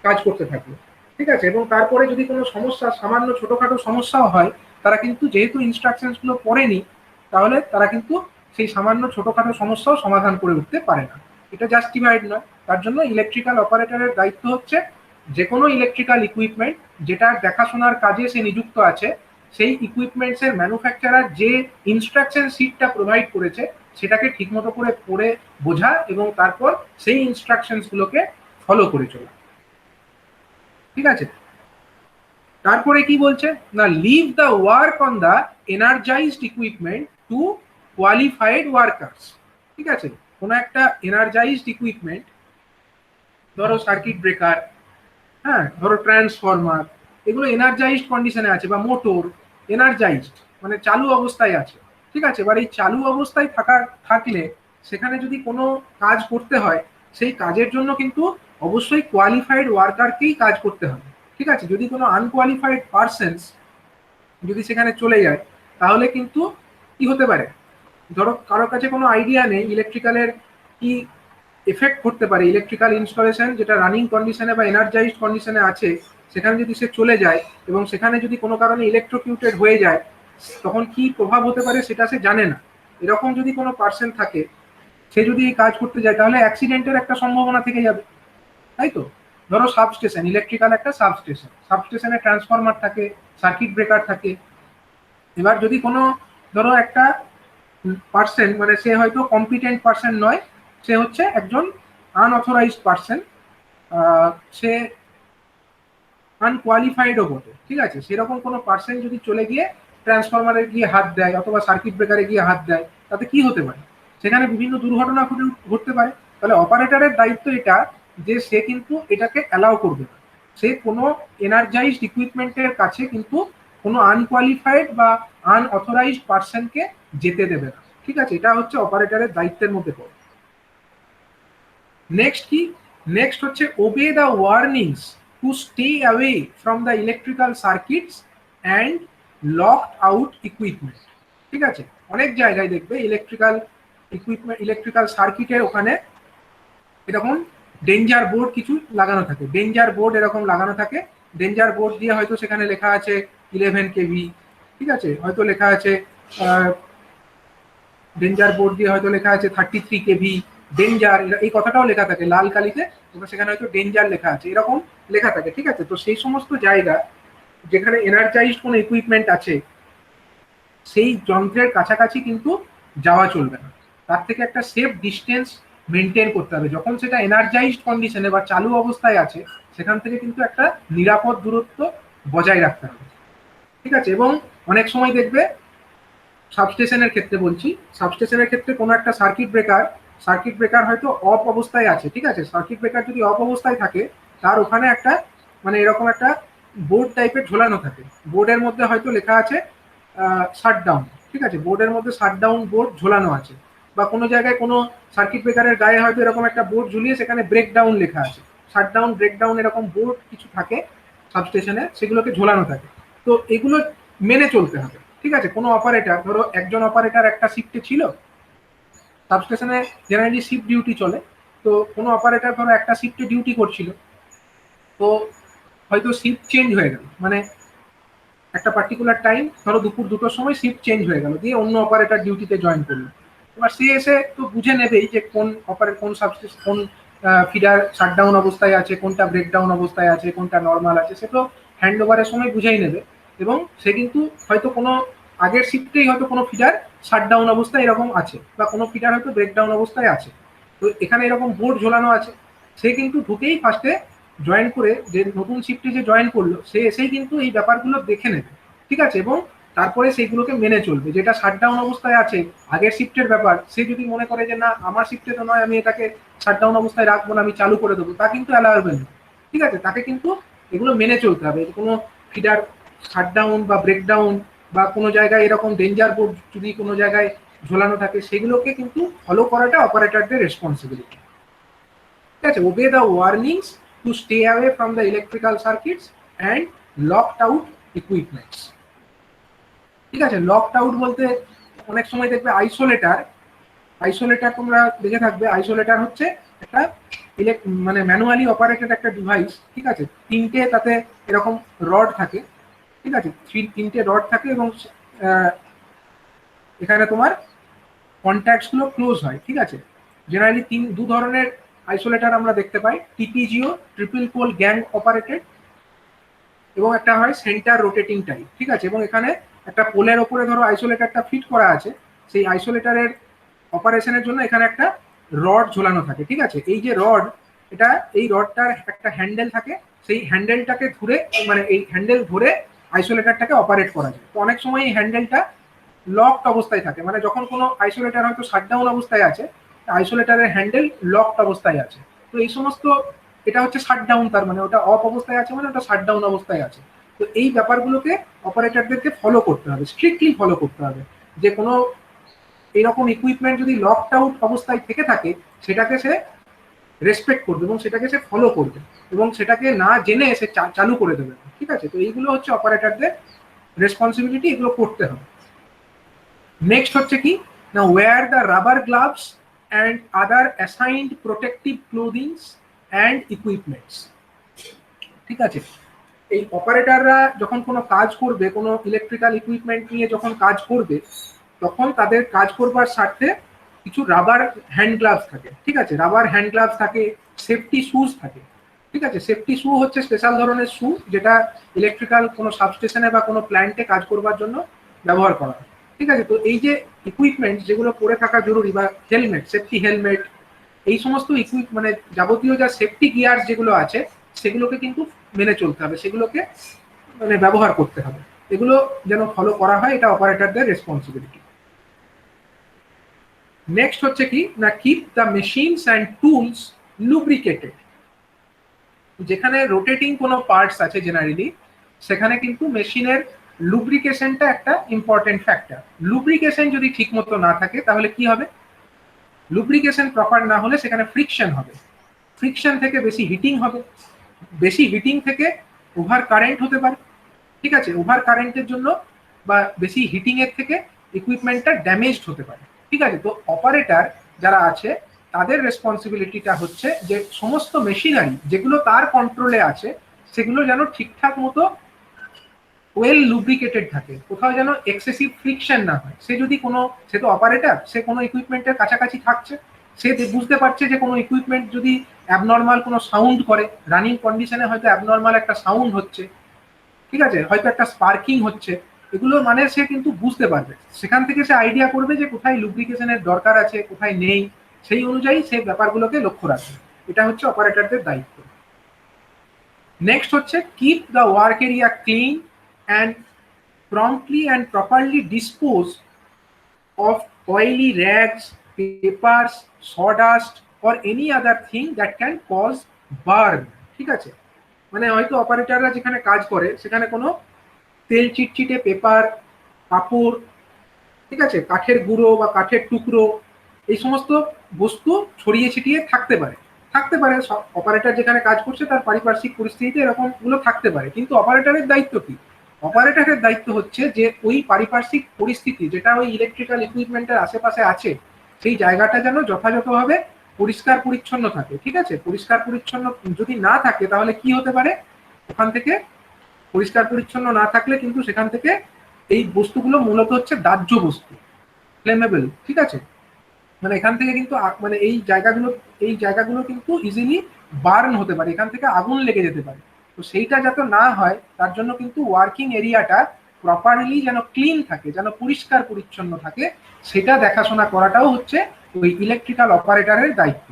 কাজ করতে থাকলো, ঠিক আছে। এবং তারপরে যদি কোনো সমস্যা, সামান্য ছোটখাটো সমস্যাও হয়, তারা কিন্তু যেহেতু ইনস্ট্রাকশনস গুলো পড়েনি, তাহলে তারা কিন্তু সেই সামান্য ছোটখাটো সমস্যাও সমাধান করে উঠতে পারে না। এটা জাস্টিফাইড নয়। তার জন্য ইলেকট্রিক্যাল অপারেটরের দায়িত্ব হচ্ছে যে কোনো ইলেকট্রিক্যাল ইকুইপমেন্ট যেটা দেখাশোনার কাজে সে নিযুক্ত আছে, সেই ইকুইপমেন্টস এর ম্যানুফ্যাকচারার যে ইনস্ট্রাকশন শিটটা প্রোভাইড করেছে সেটাকে ঠিকমতো করে পড়ে বোঝা এবং তারপর সেই ইনস্ট্রাকশনস গুলোকে ফলো করে চলা, ঠিক আছে। তারপরে কি বলছে না, leave the work on the energised equipment to qualified workers, ঠিক আছে। কোনো একটা এনার্জাইজড ইকুইপমেন্ট, ধরো সার্কিট ব্রেকার, হ্যাঁ, ধরো ট্রান্সফরমার, এগুলো এনার্জাইজড কন্ডিশনে আছে, বা মোটর এনার্জাইজড মানে চালু অবস্থায় আছে, ঠিক আছে। এবার এই চালু অবস্থায় থাকলে সেখানে যদি কোনো কাজ করতে হয়, সেই কাজের জন্য কিন্তু অবশ্যই কোয়ালিফাইড ওয়ার্কারকেই কাজ করতে হবে, ঠিক আছে। যদি কোনো আনকোয়ালিফাইড পার্সনস যদি সেখানে চলে যায়, তাহলে কিন্তু কি হতে পারে, ধরো কারোর কাছে কোনো আইডিয়া নেই ইলেকট্রিক্যালের কি এফেক্ট করতে পারে, ইলেকট্রিক্যাল ইনস্টলেশন যেটা রানিং কন্ডিশনে বা এনার্জাইজড কন্ডিশনে আছে সেখানে যদি সে চলে যায় এবং সেখানে যদি কোনো কারণে ইলেকট্রোকিউটেড হয়ে যায়, তখন কি প্রভাব হতে পারে সেটা সে জানে না। এরকম যদি কোনো পার্সন থাকে, সে যদি এই কাজ করতে যায়, তাহলে অ্যাক্সিডেন্টের একটা সম্ভাবনা থেকে যাবে, তাই তো। ধরো সাবস্টেশন, ইলেকট্রিক্যাল একটা সাবস্টেশন, সাবস্টেশনে ট্রান্সফরমার থাকে, সার্কিট ব্রেকার থাকে। এবার যদি কোনো, ধরো একটা পার্সন, মানে সে হয়তো কম্পিটেন্ট পার্সন নয়, সে হচ্ছে একজন আনঅথরাইজড পার্সন, সে আনকোয়ালিফাইডও বটে, ঠিক আছে। সেরকম কোনো পার্সন যদি চলে গিয়ে ট্রান্সফরমারে গিয়ে হাত দেয় অথবা সার্কিট ব্রেকারে গিয়ে হাত দেয়, তাতে কি হতে পারে, সেখানে বিভিন্ন দুর্ঘটনা ঘটতে পারে। তাহলে অপারেটরের দায়িত্ব এটা যে সে কিন্তু এটাকে অ্যালাউ করবে না, সে কোনো এনার্জাইজড ইকুইপমেন্টের কাছে কিন্তু কোনো আনকোয়ালিফাইড বা আনঅথরাইজড পার্সনকে যেতে দেবে না, ঠিক আছে। এটা হচ্ছে অপারেটরের দায়িত্বের মধ্যে পড়ে। নেক্সট কি, নেক্সট হচ্ছে ওবে the warnings to stay away from the electrical circuits and locked out equipment, ঠিক আছে। অনেক জায়গায় দেখবে ইলেকট্রিক্যাল ইকুইপমেন্ট, ইলেকট্রিক্যাল সার্কিটের ওখানে এরকম ডেঞ্জার বোর্ড কিছু লাগানো থাকে, ডেঞ্জার বোর্ড এরকম লাগানো থাকে। ডেঞ্জার বোর্ড দিয়ে হয়তো সেখানে লেখা আছে 11 কেভি, ঠিক আছে, হয়তো লেখা আছে ডেঞ্জার বোর্ড দিয়ে হয়তো লেখা আছে 33 কেভি ডেঞ্জার, এই কথাটাও লেখা থাকে লাল কালিতে, এবং সেখানে হয়তো ডেঞ্জার লেখা আছে, এরকম লেখা থাকে, ঠিক আছে। তো সেই সমস্ত জায়গা যেখানে এনার্জাইজড কোনো ইকুইপমেন্ট আছে, সেই যন্ত্রের কাছাকাছি কিন্তু যাওয়া চলবে না, তার থেকে একটা সেফ ডিস্টেন্স মেনটেন করতে হবে। যখন সেটা এনার্জাইজড কন্ডিশনে বা চালু অবস্থায় আছে, সেখান থেকে কিন্তু একটা নিরাপদ দূরত্ব বজায় রাখতে হবে, ঠিক আছে। এবং অনেক সময় দেখবে সাবস্টেশনের ক্ষেত্রে বলছি, সাবস্টেশনের ক্ষেত্রে কোনো একটা সার্কিট ব্রেকার হয়তো অফ অবস্থায় আছে, ঠিক আছে। সার্কিট ব্রেকার যদি অফ অবস্থায় থাকে, তার ওখানে একটা মানে এরকম একটা বোর্ড টাইপের ঝোলানো থাকে, বোর্ডের মধ্যে হয়তো লেখা আছে শাটডাউন, ঠিক আছে, বোর্ডের মধ্যে শাটডাউন বোর্ড ঝোলানো আছে। বা কোনো জায়গায় কোনো সার্কিট ব্রেকারের গায়ে হয়তো এরকম একটা বোর্ড ঝুলিয়ে সেখানে ব্রেকডাউন লেখা আছে, শাটডাউন ব্রেকডাউন এরকম বোর্ড কিছু থাকে সাবস্টেশনে, সেগুলোকে ঝোলানো থাকে। তো এগুলো মেনে চলতে হবে, ঠিক আছে। কোনো অপারেটর, ধরো একজন অপারেটর একটা শিফটে ছিল, সাবস্টেশনে জেনারেলি শিফট ডিউটি চলে, তো কোনো অপারেটর ধরো একটা শিফটে ডিউটি করছিল, তো হয়তো শিফট চেঞ্জ হয়ে গেল, মানে একটা পার্টিকুলার টাইম, ধরো দুপুর 2টোর সময় শিফট চেঞ্জ হয়ে গেল, দিয়ে অন্য অপারেটর ডিউটিতে জয়েন করলো। এবার সে এসে তো বুঝে নেবেই যে কোন সাবস্টেশন, কোন ফিডার শাটডাউন অবস্থায় আছে, কোনটা ব্রেকডাউন অবস্থায় আছে, কোনটা নর্মাল আছে, সে তো হ্যান্ড ওভারের সময় বুঝেই নেবে। এবং সে কিন্তু হয়তো কোনো আগের শিফটেই হয়তো কোনো ফিডার শাটডাউন অবস্থায় এরকম আছে, বা কোনো ফিডার হয়তো ব্রেকডাউন অবস্থায় আছে, তো এখানে এরকম বোর্ড ঝোলানো আছে। সে কিন্তু ঢুকেই ফার্স্টে জয়েন করে, যে নতুন শিফটে যে জয়েন করলো, সে এসেই কিন্তু এই ব্যাপারগুলো দেখে নেবে, ঠিক আছে। এবং তারপরে সেইগুলোকে মেনে চলবে। যেটা শাটডাউন অবস্থায় আছে, আগের শিফটের ব্যাপার, সে যদি মনে করে যে না আমার শিফটে তো নয়, আমি এটাকে শাটডাউন অবস্থায় রাখবো না, আমি চালু করে দেবো, তা কিন্তু অ্যালাউবেল না, ঠিক আছে। তাকে কিন্তু এগুলো মেনে চলতে হবে। কোনো ফিডার শাটডাউন বা ব্রেকডাউন বা কোনো জায়গায় এরকম ডেঞ্জার বোর্ড যদি কোনো জায়গায় ঝোলানো থাকে, সেগুলোকে কিন্তু ফলো করাটা অপারেটরদের রেসপন্সিবিলিটি। ঠিক আছে, ওবে the warnings to stay away from the electrical circuits and locked out equipments. ঠিক আছে, লকড আউট বলতে অনেক সময় দেখবে আইসোলেটার, আইসোলেটার তোমরা দেখে থাকবে, আইসোলেটার হচ্ছে একটা মানে ম্যানুয়ালি অপারেটেড একটা ডিভাইস। ঠিক আছে, তিনটে তাতে এরকম রড থাকে। ঠিক আছে, তিনটে রড থাকে এবং এখানে তোমার কন্ট্যাক্টস গুলো ক্লোজ হয়। ঠিক আছে, জেনারেলি দু ধরনের আইসোলেটার আমরা দেখতে পাই, টিপিজিও ট্রিপল পোল গ্যাং অপারেটেড, এবং একটা হয় সেন্টার রোটেটিং টাইপ। ঠিক আছে, এবং এখানে একটা পোলের ওপরে ধরো আইসোলেটারটা ফিট করা আছে, সেই আইসোলেটারের অপারেশনের জন্য এখানে একটা রড ঝোলানো থাকে। ঠিক আছে, এই যে রড, এটা এই রডটার একটা হ্যান্ডেল থাকে, সেই হ্যান্ডেলটাকে ধরে মানে এই হ্যান্ডেল ধরে আইসোলেটারটাকে অপারেট করা যায়। তো অনেক সময় এই হ্যান্ডেলটা লকড অবস্থায় থাকে, মানে যখন কোনো আইসোলেটার হয়তো শাটডাউন অবস্থায় আছে, আইসোলেটারের হ্যান্ডেল লকড অবস্থায় আছে, তো এই সমস্ত, এটা হচ্ছে শাটডাউন, তার মানে ওটা অফ অবস্থায় আছে, মানে ওটা শাটডাউন অবস্থায় আছে। তো এই ব্যাপারগুলোকে অপারেটরদেরকে ফলো করতে হবে, স্ট্রিক্টলি ফলো করতে হবে, যে কোনো এইরকম ইকুইপমেন্ট যদি লকড আউট অবস্থায় থেকে থাকে সেটাকে সে রেসপেক্ট করবে এবং সেটাকে সে ফলো করবে এবং সেটাকে না জেনে সে চালু করে দেবে। ঠিক আছে, তো এইগুলো হচ্ছে অপারেটরদের রেসপন্সিবিলিটি, এগুলো করতে হবে। নেক্সট হচ্ছে কি না, wear the rubber gloves and other assigned protective clothings and equipments. ঠিক আছে, এই অপারেটররা যখন কোনো কাজ করবে, কোনো ইলেকট্রিক্যাল ইকুইপমেন্ট নিয়ে যখন কাজ করবে, তখন তাদের কাজ করবার স্বার্থে কিছু রাবার হ্যান্ড গ্লাভস থাকে। ঠিক আছে, রাবার হ্যান্ড গ্লাভস থাকে, সেফটি শুজ থাকে। ঠিক আছে, সেফটি শু হচ্ছে স্পেশাল ধরনের শু, যেটা ইলেকট্রিক্যাল কোনো সাবস্টেশনে বা কোনো প্ল্যান্টে কাজ করবার জন্য ব্যবহার করা হয়। ঠিক আছে, তো এই যে ইকুইপমেন্ট যেগুলো পরে থাকা জরুরি, বা হেলমেট, সেফটি হেলমেট, এই সমস্ত মানে যাবতীয় যা সেফটি গিয়ার যেগুলো আছে, সেগুলোকে কিন্তু মেনে চলতে হবে, সেগুলোকে মানে ব্যবহার করতে হবে, এগুলো যেন ফলো করা হয়, এটা অপারেটরদের রেসপন্সিবিলিটি। নেক্সট হচ্ছে কি না, keep the machines and tools lubricated. যেখানে রোটেটিং কোনো পার্টস আছে জেনারেলি, সেখানে কিন্তু মেশিনের লুব্রিকেশনটা একটা ইম্পর্টেন্ট ফ্যাক্টর। লুব্রিকেশন যদি ঠিক মতো না থাকে তাহলে কি হবে, লুব্রিকেশন প্রপার না হলে সেখানে ফ্রিকশন হবে, ফ্রিকশন থেকে বেশি হিটিং হবে, বেশি হিটিং থেকে ওভার কারেন্ট হতে পারে। ঠিক আছে, ওভার কারেন্টের জন্য বা বেশি হিটিং এর থেকে ইকুইপমেন্টটা ড্যামেজড হতে পারে। ঠিক আছে, তো অপারেটর যারা আছে তাদের রেসপন্সিবিলিটিটা হচ্ছে যে সমস্ত মেশিনারি যেগুলো তার কন্ট্রোলে আছে সেগুলো যেন ঠিকঠাক মতো ওয়েল লুব্রিকেটেড থাকে, কোথাও যেন এক্সেসিভ ফ্রিকশন না হয়। সে তো অপারেটর, সে কোনো ইকুইপমেন্টের কাছাকাছি থাকছে, সে বুঝতে পারছে যে কোনো ইকুইপমেন্ট যদি অ্যাবনর্মাল কোনো সাউন্ড করে, রানিং কন্ডিশনে হয়তো অ্যাবনর্মাল একটা সাউন্ড হচ্ছে, ঠিক আছে, হয়তো একটা স্পার্কিং হচ্ছে, এগুলো মানে সে কিন্তু বুঝতে পারবে, সেখান থেকে সে আইডিয়া করবে যে কোথায় লুব্রিকেশনের দরকার আছে, কোথায় নেই, সেই অনুযায়ী সে ব্যাপারগুলোকে লক্ষ্য রাখবে। এটা হচ্ছে অপারেটরদের দায়িত্ব। নেক্সট হচ্ছে keep the work area clean and promptly and properly dispose of oily rags, papers, sawdust or any other thing that can cause burn. ঠিক আছে, মানে হয়তো অপারেটররা যেখানে কাজ করে সেখানে কোনো তেল চিটচিটে পেপার, কাপড়, ঠিক আছে, কাঠের গুঁড়ো বা কাঠের টুকরো, এই সমস্ত বস্তু ছড়িয়ে ছিটিয়ে থাকতে পারে অপারেটর যেখানে কাজ করছে তার পারিপার্শ্বিক পরিস্থিতিতে এরকম গুলো থাকতে পারে, কিন্তু অপারেটরের দায়িত্ব কি, অপারেটরের দায়িত্ব হচ্ছে যে ওই পারিপার্শ্বিক পরিস্থিতি যেটা ওই ইলেকট্রিক্যাল ইকুইপমেন্টের আশেপাশে আছে সেই জায়গাটা যেন যথাযথভাবে পরিষ্কার পরিচ্ছন্ন থাকে। ঠিক আছে, পরিষ্কার পরিচ্ছন্ন যদি না থাকে তাহলে কি হতে পারে, ওখান থেকে পরিষ্কার পরিচ্ছন্ন না থাকলে কিন্তু সেখান থেকে এই বস্তুগুলো মূলত হচ্ছে দাহ্য বস্তু, ফ্লেমেবল। ঠিক আছে, মানে এখান থেকে কিন্তু মানে এই জায়গাগুলো কিন্তু ইজিলি বার্ন হতে পারে, এখান থেকে আগুন লেগে যেতে পারে। তো সেইটা যাতে না হয় তার জন্য কিন্তু ওয়ার্কিং এরিয়াটা প্রপারলি যেন ক্লিন থাকে, যেন পরিষ্কার পরিচ্ছন্ন থাকে, সেটা দেখাশোনা করাটাও হচ্ছে ওই ইলেকট্রিক্যাল অপারেটরের দায়িত্ব।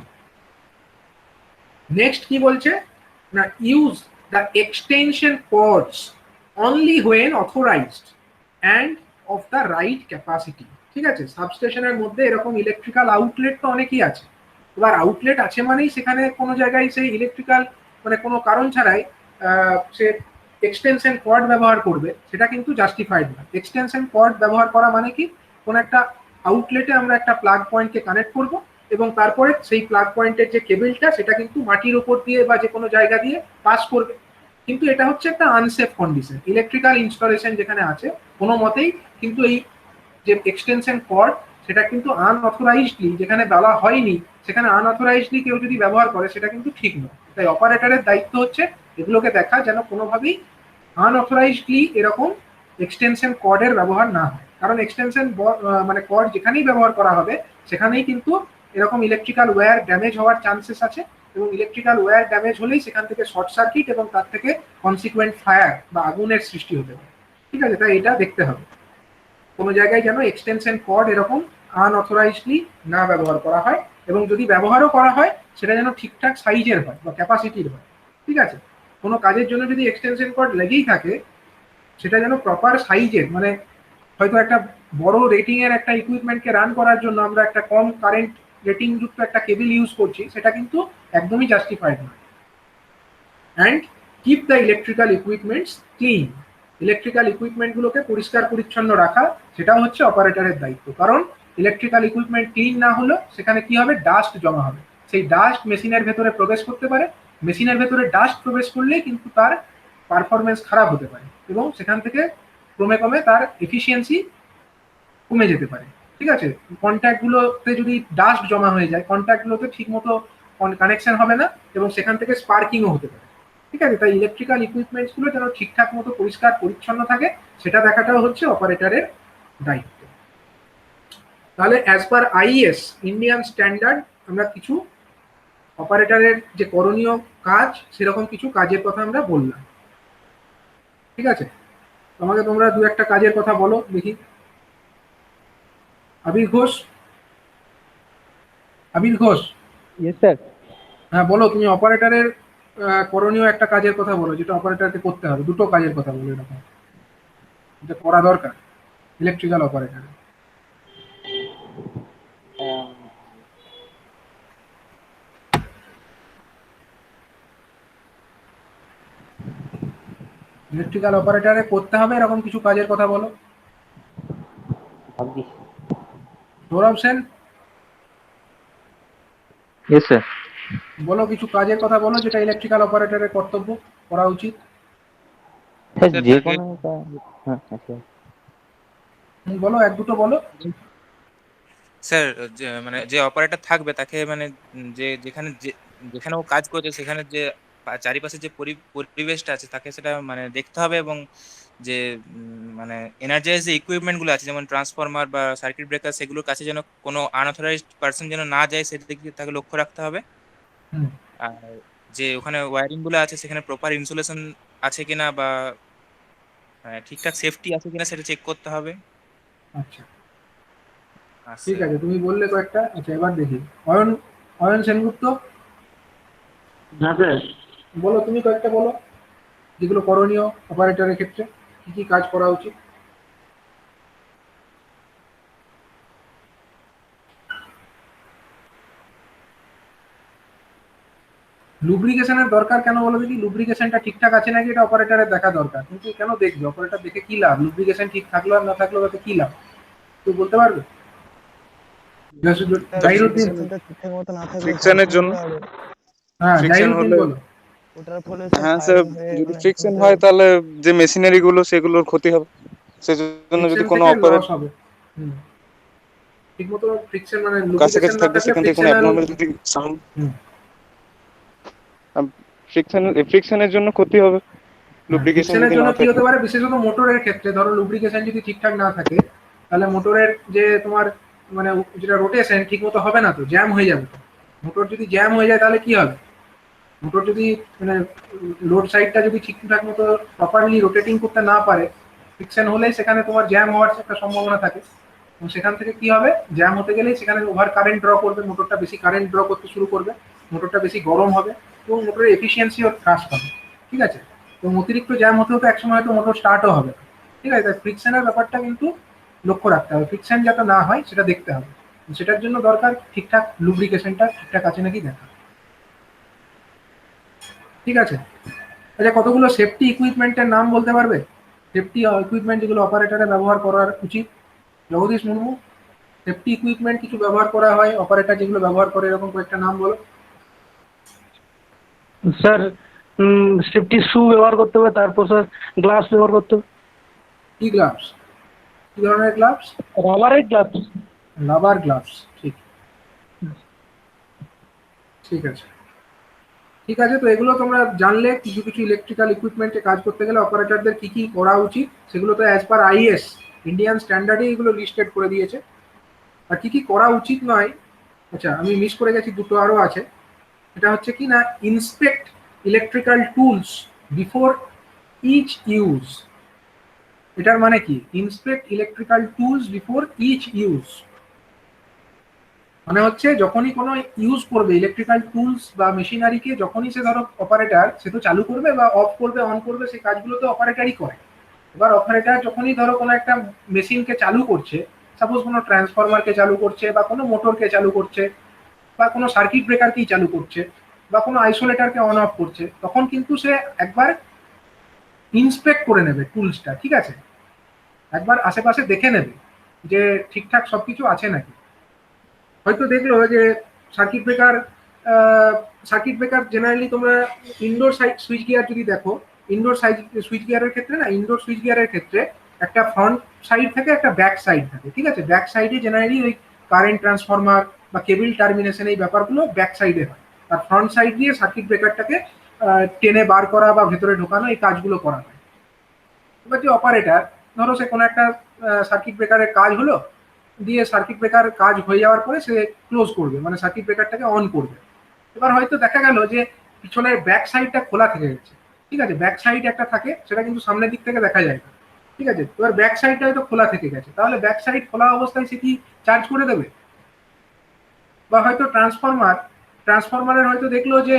নেক্সট কি বলছে না, use the extension chords only when authorised and of the right capacity. ঠিক আছে, সাবস্টেশনের মধ্যে এরকম ইলেকট্রিক্যাল আউটলেট তো অনেকই আছে, এবার আউটলেট আছে মানেই সেখানে কোনো জায়গায় সেই ইলেকট্রিক্যাল মানে কোনো কারণ ছাড়াই সে এক্সটেনশন কর্ড ব্যবহার করবে, সেটা কিন্তু জাস্টিফাইড না। এক্সটেনশন কর্ড ব্যবহার করা মানে কি, কোনো একটা আউটলেটে আমরা একটা প্লাগ পয়েন্টকে কানেক্ট করব, এবং তারপরে সেই প্লাগ পয়েন্টের যে কেবলটা সেটা কিন্তু মাটির উপর দিয়ে বা যে কোনো জায়গা দিয়ে পাস করবে। কিন্তু এটা হচ্ছে একটা আনসেফ কন্ডিশন। ইলেকট্রিক্যাল ইনস্টলেশন যেখানে আছে কোনো মতেই কিন্তু এই যে এক্সটেনশন কর্ড সেটা কিন্তু আনঅথরাইজডলি, যেখানে বলা হয়নি সেখানে আনঅথরাইজডলি কেউ যদি ব্যবহার করে সেটা কিন্তু ঠিক নয়। তাই অপারেটরের দায়িত্ব হচ্ছে এগুলোকে দেখা যেন কোনোভাবেই আনঅথরাইজডলি এরকম এক্সটেনশন কর্ডের ব্যবহার না হয়। কারণ এক্সটেনশন মানে কর্ড যেখানেই ব্যবহার করা হবে সেখানেই কিন্তু এরকম ইলেকট্রিক্যাল ওয়্যার ড্যামেজ হওয়ার চান্সেস আছে, এবং ইলেকট্রিক্যাল ওয়্যার ড্যামেজ হলেই সেখান থেকে শর্ট সার্কিট এবং তার থেকে কনসিকুয়েন্ট ফায়ার বা আগুনের সৃষ্টি হতে পারে। ঠিক আছে, তাই এটা দেখতে হবে কোনো জায়গায় যেন এক্সটেনশন কর্ড এরকম আনঅথরাইজডলি না ব্যবহার করা হয়, এবং যদি ব্যবহারও করা হয় সেটা যেন ঠিকঠাক সাইজের হয় বা ক্যাপাসিটির হয়। ঠিক আছে, কোনো কাজের জন্য যদি এক্সটেনশন কর্ড লেগেই থাকে সেটা যেন প্রপার সাইজের, মানে হয়তো একটা বড় রেটিং এর একটা ইকুইপমেন্টকে রান করার জন্য আমরা একটা কম কারেন্ট রেটিং যুক্ত একটা কেবল ইউজ করছি, সেটা কিন্তু একদমই জাস্টিফাইড নয়। And keep the electrical equipments clean. Electrical ইকুইপমেন্টগুলোকে পরিষ্কার পরিচ্ছন্ন রাখা সেটাও হচ্ছে অপারেটরের দায়িত্ব। কারণ ইলেকট্রিক্যাল ইকুইপমেন্ট ক্লিন না হলে সেখানে কি হবে, ডাস্ট জমা হবে। সেই ডাস্ট মেশিনের ভেতরে প্রবেশ করতে পারে, মেশিনের ভেতরে ডাস্ট প্রবেশ করলেই কিন্তু তার পারফরমেন্স খারাপ হতে পারে, এবং সেখান থেকে ক্রমে ক্রমে তার এফিসিয়েন্সি কমে যেতে পারে। ঠিক আছে, কন্ট্যাক্টগুলোতে যদি ডাস্ট জমা হয়ে যায় কন্ট্যাক্টগুলোতে ঠিক মতো কানেকশন হবে না, এবং সেখান থেকে স্পার্কিংও হতে পারে। ঠিক আছে, তাই ইলেকট্রিক্যাল ইকুইপমেন্টসগুলো যেন ঠিকঠাক মতো পরিষ্কার পরিচ্ছন্ন থাকে সেটা দেখাটাও হচ্ছে অপারেটরের দায়িত্ব। তাহলে as per is Indian standard আমরা কিছু অপারেটরের যে করণীয় কাজ সেরকম কিছু কাজের কথা আমরা বললাম। ঠিক আছে, তোমাকে তোমরা দু একটা কাজের কথা বলো দেখি। আবির ঘোষ, আবির ঘোষ, ইয়েস স্যার। হ্যাঁ বলো, তুমি অপারেটরের করণীয় একটা কাজের কথা বলো যেটা অপারেটরকে করতে হবে। দুটো কাজের কথা বলো এরকম যেটা করা দরকার ইলেকট্রিক্যাল অপারেটরের। ইলেকট্রিক্যাল অপারেটরে করতে হবে এরকম কিছু কাজের কথা বলো। ভাবছি। Sourav Sen, yes sir. বলো কিছু কাজের কথা বলো যেটা ইলেকট্রিক্যাল অপারেটরের কর্তব্য করা উচিত। স্যার স্যার, যে তাকে কোনো হ্যাঁ স্যার। বলো, এক দুটো বলো। স্যার মানে যে অপারেটর থাকবে তাকে মানে যেখানে যেখানে ও কাজ করছে সেখানে যে চারিপাশে যে পরিবেশটা আছে তাকে সেটা মানে দেখতে হবে, এবং যে মানে এনার্জাইজ যে ইকুইপমেন্ট গুলো আছে যেমন ট্রান্সফরমার বা সার্কিট ব্রেকার সেগুলোর কাছে যেন কোনো আনঅথরাইজড পার্সন যেন না যায় সেদিকে তাকে লক্ষ্য রাখতে হবে। হুম, আর যে ওখানে ওয়্যারিং গুলো আছে সেখানে প্রপার ইনসুলেশন আছে কিনা বা ঠিকঠাক সেফটি আছে কিনা সেটা চেক করতে হবে। আচ্ছা আর ঠিক আছে, তুমি বললে কয়েকটা। আচ্ছা এবার দেখি অয়ন, অয়ন সেনগুপ্ত, হ্যাঁ স্যার। বলো তুমি কয়েকটা বলো যেগুলো করণীয় অপারেটরের ক্ষেত্রে, কি কি কাজ করা উচিত। লুব্রিকেশনের দরকার কেন বলো দেখি, লুব্রিকেশনটা ঠিকঠাক আছে নাকি এটা অপারেটরের দেখা দরকার। কিন্তু কেন দেখবে অপারেটর, দেখে কি লাভ? লুব্রিকেশন ঠিক থাকলো আর না থাকলো তাতে কি লাভ, তুই বলতে পারবে? জাহিরুদ্দিন, ঠিকঠাক মতো না থাকলে ফ্রিকশনের জন্য হ্যাঁ ফ্রিকশন জাহিরুদ্দিন হলে, বলো। ওটার ফলে হ্যাঁ স্যার, যদি ফ্রিকশন হয় তাহলে যে মেশিনারি গুলো সেগুলোর ক্ষতি হবে। সেজন্য যদি ফ্রিকশন কোনো থেকে অপারেট লস হবে। হুম, ঠিক মতো ফ্রিকশন মানে কাছাকাছি লুব্রিকেশন না থাকবে থাকলে সেখান থেকে কোনো ফ্রিকশনাল। অ্যাবনর্মাল যদি সাউন্ড, হুম, ফ্রিকশনের জন্য ক্ষতি হবে লুব্রিকেশন ফ্রিকশনের যদি জন্য না কি থাকে। হতে পারে, বিশেষত মোটরের ক্ষেত্রে ধরো লুব্রিকেশন যদি ঠিকঠাক না থাকে তাহলে মোটরের যে তোমার মানে যেটা রোটেশন ঠিক মতো হবে না, তো জ্যাম হয়ে যাবে। মোটর যদি জ্যাম হয়ে যায় তাহলে কি হবে? মোটর যদি মানে রোড সাইডটা যদি ঠিকঠাক মতো প্রপারলি রোটেটিং করতে না পারে, ফ্রিকশন হলেই সেখানে তোমার জ্যাম হওয়ার একটা সম্ভাবনা থাকে, এবং সেখান থেকে কি হবে, জ্যাম হতে গেলেই সেখানে ওভার কারেন্ট ড্র করবে, মোটরটা বেশি কারেন্ট ড্র করতে শুরু করবে, মোটরটা বেশি গরম হবে, এবং মোটরের এফিসিয়েন্সিও হ্রাস পাবে। ঠিক আছে, তো অতিরিক্ত জ্যাম হতে হতে একসময় হয়তো মোটর স্টার্টও হবে। ঠিক আছে, তাই ফ্রিকশনের ব্যাপারটা কিন্তু লক্ষ্য রাখতে হবে, ফ্রিকশন যাতে না হয় সেটা দেখতে হবে। সেটার জন্য দরকার ঠিকঠাক লুব্রিকেশনটা ঠিকঠাক আছে নাকি দেখা। ঠিক আছে, আচ্ছা কতগুলো সেফটি ইকুইপমেন্টের নাম বলতে পারবে? সেফটি ইকুইপমেন্ট যেগুলো অপারেটরে ব্যবহার করার উচিত। জগদীশ মুর্মু, সেফটি ইকুইপমেন্ট কিছু ব্যবহার করা হয়, অপারেটর যেগুলো ব্যবহার করে এরকম কয়েকটা নাম বলো। স্যার সেফটি শু ব্যবহার করতে হবে, তারপর স্যার গ্লাভস ব্যবহার করতে হবে। কি গ্লাভস, কি ধরনের গ্লাভস? রাবারের গ্লাভস। রাবার গ্লাভস, ঠিক ঠিক আছে। ঠিক আছে, তো এগুলো তোমরা জানলে কিছু কিছু ইলেকট্রিক্যাল ইকুইপমেন্টে কাজ করতে গেলে অপারেটরদের কি কি করা উচিত, সেগুলো তো অ্যাজ পার আইএস ইন্ডিয়ান স্ট্যান্ডার্ডে এগুলো লিস্টেড করে দিয়েছে। আর কি কি করা উচিত নয়, আচ্ছা আমি মিস করে গেছি, দুটো আরও আছে। এটা হচ্ছে কি না, inspect electrical tools before each use. এটার মানে কি, inspect electrical tools before each use মানে হচ্ছে যখনই কোনো ইউজ করবে ইলেকট্রিক্যাল টুলস বা মেশিনারিকে, যখনই সে ধরো অপারেটর, সে তো চালু করবে বা অফ করবে অন করবে, সেই কাজগুলো তো অপারেটরই করে। এবার অপারেটর যখনই ধরো কোনো একটা মেশিনকে চালু করছে, সাপোজ কোনো ট্রান্সফরমারকে চালু করছে বা কোনো মোটরকে চালু করছে বা কোনো সার্কিট ব্রেকারকেই চালু করছে বা কোনো আইসোলেটারকে অন অফ করছে, তখন কিন্তু সে একবার ইন্সপেক্ট করে নেবে টুলসটা, ঠিক আছে, একবার আশেপাশে দেখে নেবে যে ঠিকঠাক সবকিছু আছে নাকি। হয়তো দেখলো যে সার্কিট ব্রেকার জেনারেলি তোমরা ইনডোর সুইচ গিয়ার যদি দেখো, ইনডোর সুইচ গিয়ারের ক্ষেত্রে না, ইনডোর সুইচ গিয়ারের ক্ষেত্রে একটা ফ্রন্ট সাইড থাকে, একটা ব্যাক সাইড থাকে, ঠিক আছে। ব্যাক সাইডে জেনারেলি ওই কারেন্ট ট্রান্সফরমার বা কেবল টার্মিনেশন এই ব্যাপারগুলো ব্যাক সাইডে হয়, আর ফ্রন্ট সাইড দিয়ে সার্কিট ব্রেকারটাকে টেনে বার করা বা ভেতরে ঢোকানো এই কাজগুলো করা হয়। এবার যে অপারেটর ধরো সে কোনো একটা সার্কিট ব্রেকারের কাজ হলো, দিয়ে সার্কিট ব্রেকার কাজ হয়ে যাওয়ার পরে সে ক্লোজ করবে, মানে সার্কিট ব্রেকারটাকে অন করবে। এবার হয়তো দেখা গেল যে পিছনের ব্যাক সাইডটা খোলা থেকে গেছে, ঠিক আছে, ব্যাক সাইড একটা থাকে, সেটা কিন্তু সামনের দিক থেকে দেখা যায় না, ঠিক আছে। এবার ব্যাক সাইডটা হয়তো খোলা থেকে গেছে, তাহলে ব্যাক সাইড খোলা অবস্থায় সে কি চার্জ করে দেবে? বা হয়তো ট্রান্সফরমারের হয়তো দেখলো যে